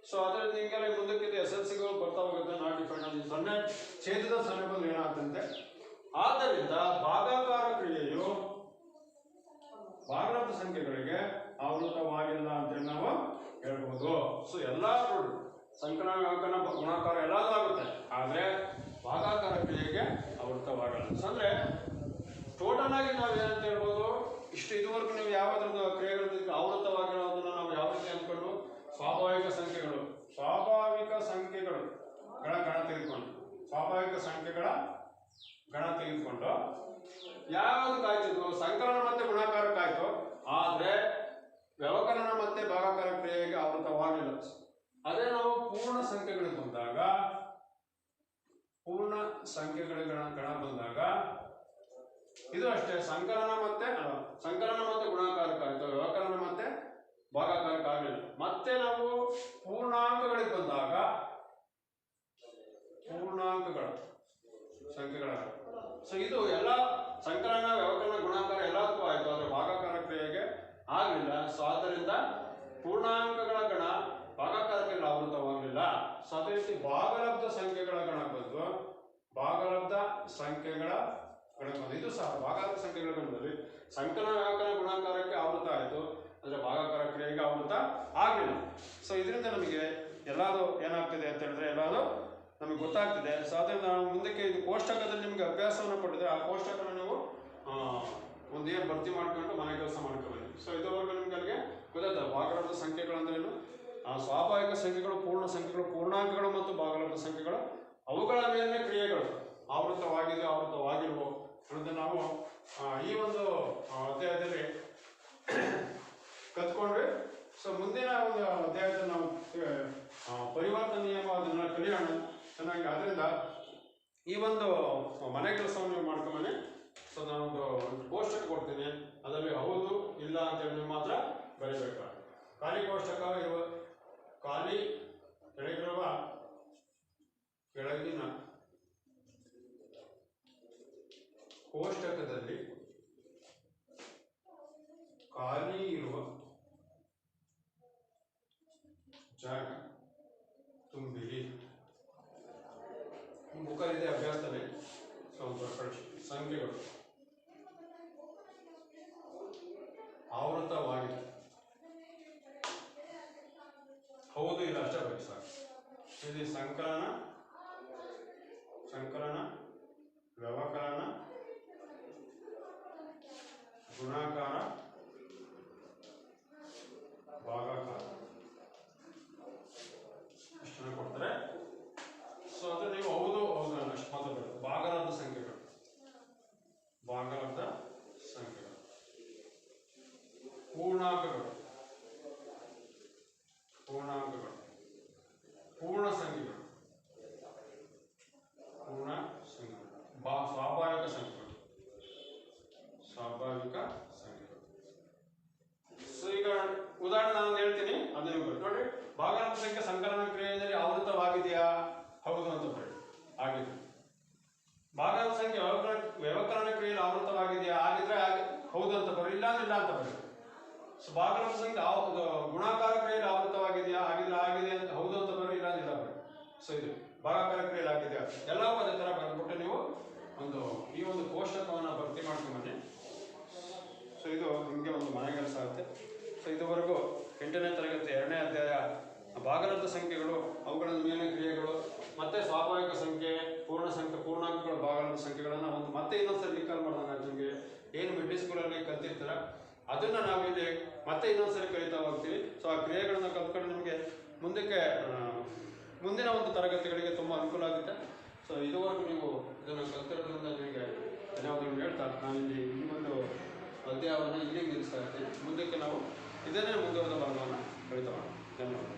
ಸೊ ಅದರಿಂದ ಹಿಂಗೆಲ್ಲ ಮುಂದಕ್ಕಿಂತ SLCಗಳು ಬರ್ತಾ ಹೋಗುತ್ತೆ. ನಾಟ್ ಡಿಫೈನ್ಡ್ ಅಂದ್ರೆ 0 ಛೇದದ 0 ಬಂದ್ರೆ ಏನಾಗ್ತಂತೆ. ಆದ್ದರಿಂದ ಭಾಗಾಕಾರ ಕ್ರಿಯೆಯು ಭಾಗಲಬ್ಧ ಸಂಖ್ಯೆಗಳಿಗೆ ಆವೃತವಾಗಿಲ್ಲ ಅಂತೇಳಿ ನಾವು ಹೇಳ್ಬೋದು. ಸೊ ಎಲ್ಲ ಸಂಕಲನ ವ್ಯವಕಲನ ಗುಣಾಕಾರ ಎಲ್ಲದೂ ಆಗುತ್ತೆ, ಆದ್ರೆ ಭಾಗಾಕಾರ ಕ್ರಿಯೆಗೆ ಆವೃತವಾಗಲ್ಲ. ಅಂದ್ರೆ ಟೋಟಲ್ ಆಗಿ ನಾವು ಏನಂತ ಹೇಳ್ಬೋದು, ಇಷ್ಟು ಇದುವರೆಗೂ ನೀವು ಯಾವ್ದ್ರದ್ದು ಕ್ರಿಯೆಗಳ ಆವೃತವಾಗಿರೋದನ್ನ ನಾವು ಯಾವ ರೀತಿ ಅಂದ್ಕೊಂಡು ಸ್ವಾಭಾವಿಕ ಸಂಖ್ಯೆಗಳು ಗಣ ತೆಗೆದುಕೊಂಡು ಸ್ವಾಭಾವಿಕ ಸಂಖ್ಯೆಗಳ ಗಣ ತೆಗೆದುಕೊಂಡು ಯಾವ್ದಕ್ಕಾಯ್ತಿದ್ವು ಸಂಕಲನ ಮತ್ತೆ ಗುಣಾಕಾರಕ್ಕಾಯ್ತು, ಆದ್ರೆ ವ್ಯವಕಲನ ಮತ್ತೆ ಭಾಗಾಕಾರ ಕ್ರಿಯೆಗೆ ಆವೃತವಾಗಿಲ್ಲ. ಅದೇ ನಾವು ಪೂರ್ಣ ಸಂಖ್ಯೆಗಳಿಗೆ ಬಂದಾಗ ಗಣ ಬಂದಾಗ ಇದು ಅಷ್ಟೇ ಸಂಕಲನ ಮತ್ತೆ ಗುಣಾಕಾರಕ್ಕಾಯ್ತು, ವ್ಯವಕಲನ ಮತ್ತೆ ಭಾಗಾಕಾರಕ್ಕಾಗಲಿಲ್ಲ. ಮತ್ತೆ ನಾವು ಪೂರ್ಣಾಂಕಗಳಿಗೆ ಬಂದಾಗ ಪೂರ್ಣಾಂಕಗಳ ಸಂಖ್ಯೆಗಳ ಸೊ ಇದು ಎಲ್ಲ ಸಂಕಲನ ವ್ಯವಕಲನ ಗುಣಾಕಾರ ಎಲ್ಲದಕ್ಕೂ ಆಯ್ತು, ಆದ್ರೆ ಭಾಗಾಕಾರ ಕ್ರಿಯೆಗೆ ಆಗಲಿಲ್ಲ. ಸೊ ಆದ್ದರಿಂದ ಪೂರ್ಣಾಂಕಗಳ ಗಣ ಭಾಗಾಕಾರಕ್ಕೆ ಆವೃತವಾಗಲಿಲ್ಲ. ಸೊ ಅದೇ ರೀತಿ ಭಾಗಲಬ್ಧ ಸಂಖ್ಯೆಗಳ ಗಣ ಬಂದು ಭಾಗಲಬ್ಧ ಸಂಖ್ಯೆಗಳ ಗಣ ಬಂದು ಇದು ಸಹ ಭಾಗಲಬ್ಧ ಸಂಖ್ಯೆಗಳ ಗಣದಲ್ಲಿ ಸಂಕಲನ ವ್ಯವಕಲನ ಗುಣಾಕಾರಕ್ಕೆ ಆವೃತ ಆಯಿತು, ಅಂದ್ರೆ ಭಾಗಾಕಾರ ಕ್ರಿಯೆಗೆ ಆವೃತ ಆಗಲಿಲ್ಲ. ಸೊ ಇದರಿಂದ ನಮಗೆ ಎಲ್ಲಾದು ಏನಾಗ್ತಿದೆ ಅಂತ ಹೇಳಿದ್ರೆ ಎಲ್ಲಾದು ನಮಗೆ ಗೊತ್ತಾಗ್ತಿದೆ. ಸೊ ಅದರಿಂದ ನಾವು ಮುಂದಕ್ಕೆ ಇದು ಕೋಷ್ಟಕದಲ್ಲಿ ನಿಮಗೆ ಅಭ್ಯಾಸವನ್ನು ಕೊಟ್ಟಿದ್ರೆ ಆ ಕೋಷ್ಟಕನ ನೀವು ಒಂದೇನು ಭರ್ತಿ ಮಾಡ್ಕೊಂಡು ಮನೆ ಕೆಲಸ ಮಾಡ್ಕೊಳ್ಳಿ. ಸೊ ಇದುವರೆಗೂ ನಿಮ್ಗೆ ಅಲ್ಲಿಗೆ ಗೊತ್ತಾಯ್ತು ಭಾಗಲಬ್ಧ ಸಂಖ್ಯೆಗಳು ಅಂದ್ರೆ ಏನು, ಸ್ವಾಭಾವಿಕ ಸಂಖ್ಯೆಗಳು, ಪೂರ್ಣ ಸಂಖ್ಯೆಗಳು, ಪೂರ್ಣಾಂಕಗಳು ಮತ್ತು ಭಾಗಲಬ್ಧ ಸಂಖ್ಯೆಗಳು ಅವುಗಳ ಮೇಲಿನ ಕ್ರಿಯೆಗಳು ಆವೃತವಾಗಿದೆ ಆವೃತವಾಗಿಲ್ವೋ ಅನ್ನೋದನ್ನು ನಾವು ಈ ಒಂದು ಅಧ್ಯಾಯದಲ್ಲಿ ಕಲ್ತ್ಕೊಂಡ್ವಿ. ಸೊ ಮುಂದಿನ ಒಂದು ಅಧ್ಯಾಯದಲ್ಲಿ ನಾವು ಪರಿವರ್ತನೆ ನಿಯಮ ಅದನ್ನ ಕಲಿಯೋಣ ಚೆನ್ನಾಗಿ. ಅದರಿಂದ ಈ ಒಂದು ಮನೆ ಕೆಲಸವನ್ನು ನೀವು ಮಾಡ್ಕೊಂಬನೆ. ಸೊ ನಾನೊಂದು ಕೋಷ್ಟಕ ಕೊಡ್ತೀನಿ, ಅದರಲ್ಲಿ ಹೌದು ಇಲ್ಲ ಅಂತೇಳಿ ನೀವು ಮಾತ್ರ ಬರೀಬೇಕು. ಖಾಲಿ ಕೋಷ್ಟಕ ಇರುವ ಖಾಲಿ ಕೆಳಗಿನ ಕೋಷ್ಟಕದಲ್ಲಿ ಖಾಲಿ ಇರುವ ಜಾಗ ತುಂಬಿರಿ. ಬುಕ್ಕಲ್ಲಿದೆ ಅಭ್ಯಾಸದಲ್ಲಿ. ಸ್ವಲ್ಪ ಸಂಖ್ಯೆಗಳು ಆವೃತವಾಗಿದೆ, ಹೌದು ಇಲ್ಲ ಅಷ್ಟೇ ಬರೀ ಸಾಕು. ಇಲ್ಲಿ ಸಂಕಲನ ವ್ಯವಕಲನ ಗುಣಾಕಾರ ಭಾಗಾಕಾರ ಇಷ್ಟನ್ನು ಕೊಡ್ತಾರೆ. ಸೊ ಅದು ನೀವು ಹೌದು ಅಷ್ಟು ಮಾತ್ರ ಬರುತ್ತೆ. ಭಾಗಲಬ್ಧ ಸಂಖ್ಯೆಗಳು ಪೂರ್ಣಾಂಕಗಳು ಪೂರ್ಣ ಸಂಖ್ಯೆಗಳು ಸ್ವಾಭಾವಿಕ ಸಂಖ್ಯೆಗಳು ಭಾಗಾಂಶ ಸಂಖ್ಯೆ ಸಂಕಲನ ಕ್ರಿಯೆಯಲ್ಲಿ ಆವೃತವಾಗಿದೆಯಾ? ಹೌದು ಅಂತ ಬರೀ. ಆಗಿಲ್ಲ. ಭಾಗಾಂಶ ಸಂಖ್ಯೆ ವ್ಯವಕಲನ ಕ್ರಿಯೆಯಲ್ಲಿ ಆವೃತವಾಗಿದೆಯಾ? ಆಗಿದ್ರೆ ಹೌದು ಅಂತ ಬರೀ, ಇಲ್ಲ ಅಂದ್ರೆ ಇಲ್ಲ ಅಂತ ಬರೀ. ಸೊ ಭಾಗಾಂಶ ಸಂಖ್ಯೆ ಗುಣಾಕಾರ ಕ್ರಿಯೆಯಲ್ಲಿ ಆವೃತವಾಗಿದೆಯಾ? ಆಗಿದ್ರೆ ಆಗಿದೆ ಅಂತ ಹೌದು ಅಂತ ಬರೀ, ಇಲ್ಲ ಅಂದ್ರೆ ಇಲ್ಲ ಬರೀ. ಸೊ ಇದು ಭಾಗಾಕಾರ ಕ್ರಿಯೆಯಲ್ಲಿ ಆಗಿದೆಯಾ? ಎಲ್ಲವೂ ಅದೇ ತರ ಬಂದ್ಬಿಟ್ಟು ನೀವು ಈ ಒಂದು ಕೋಷ್ಟಕವನ್ನು ಭರ್ತಿ ಮಾಡ್ಕೊಂಡ್ಬನ್ನಿ. ಸೊ ಇದು ನಿಮಗೆ ಒಂದು ಮನೆ ಕೆಲಸ ಆಗುತ್ತೆ. ಸೊ ಇದುವರೆಗೂ 8ನೇ ತರಗತಿ 2ನೇ ಅಧ್ಯಾಯ ಭಾಗಲಬ್ಧ ಸಂಖ್ಯೆಗಳು, ಅವುಗಳ ಮೇಲಿನ ಕ್ರಿಯೆಗಳು, ಮತ್ತೆ ಸ್ವಾಭಾವಿಕ ಸಂಖ್ಯೆ, ಪೂರ್ಣ ಸಂಖ್ಯೆ, ಪೂರ್ಣಾಂಕಗಳ ಭಾಗಲಬ್ಧ ಸಂಖ್ಯೆಗಳನ್ನು ಮತ್ತೆ ಇನ್ನೊಂದ್ಸರಿ ರಿಕಾಲ್ ಮಾಡಿದಾಗ ನಿಮಗೆ ಏನು ಮಿಡ್ಲ್ ಸ್ಕೂಲಲ್ಲಿ ಕಲ್ತಿರ್ತೀರ ಅದನ್ನು ನಾವಿಲ್ಲಿ ಮತ್ತೆ ಇನ್ನೊಂದ್ಸರಿ ಕಲಿತಾ ಹೋಗ್ತೀವಿ. ಸೊ ಆ ಕ್ರಿಯೆಗಳನ್ನು ಕಲ್ತ್ಕೊಂಡು ನಿಮಗೆ ಮುಂದಿನ ಒಂದು ತರಗತಿಗಳಿಗೆ ತುಂಬ ಅನುಕೂಲ ಆಗುತ್ತೆ. ಸೊ ಇದುವರೆಗೂ ನೀವು ಇದನ್ನು ಕಲ್ತಿರೋದ್ರಿಂದ ನಿಮಗೆ ಧನ್ಯವಾದಗಳು ಹೇಳ್ತಾ ನಾನಿಲ್ಲಿ ಈ ಒಂದು ಅಧ್ಯಾಯವನ್ನು ಇಲ್ಲಿಗೆ ನಿಲ್ಲಿಸ್ತಾ ಇರ್ತೀನಿ. ಮುಂದಕ್ಕೆ ನಾವು ಇದನ್ನೇ ಮುಂದುವರೆದ ಭಾಗವನ್ನು ಕಲಿತಾ ಮಾಡೋಣ. ಧನ್ಯವಾದ.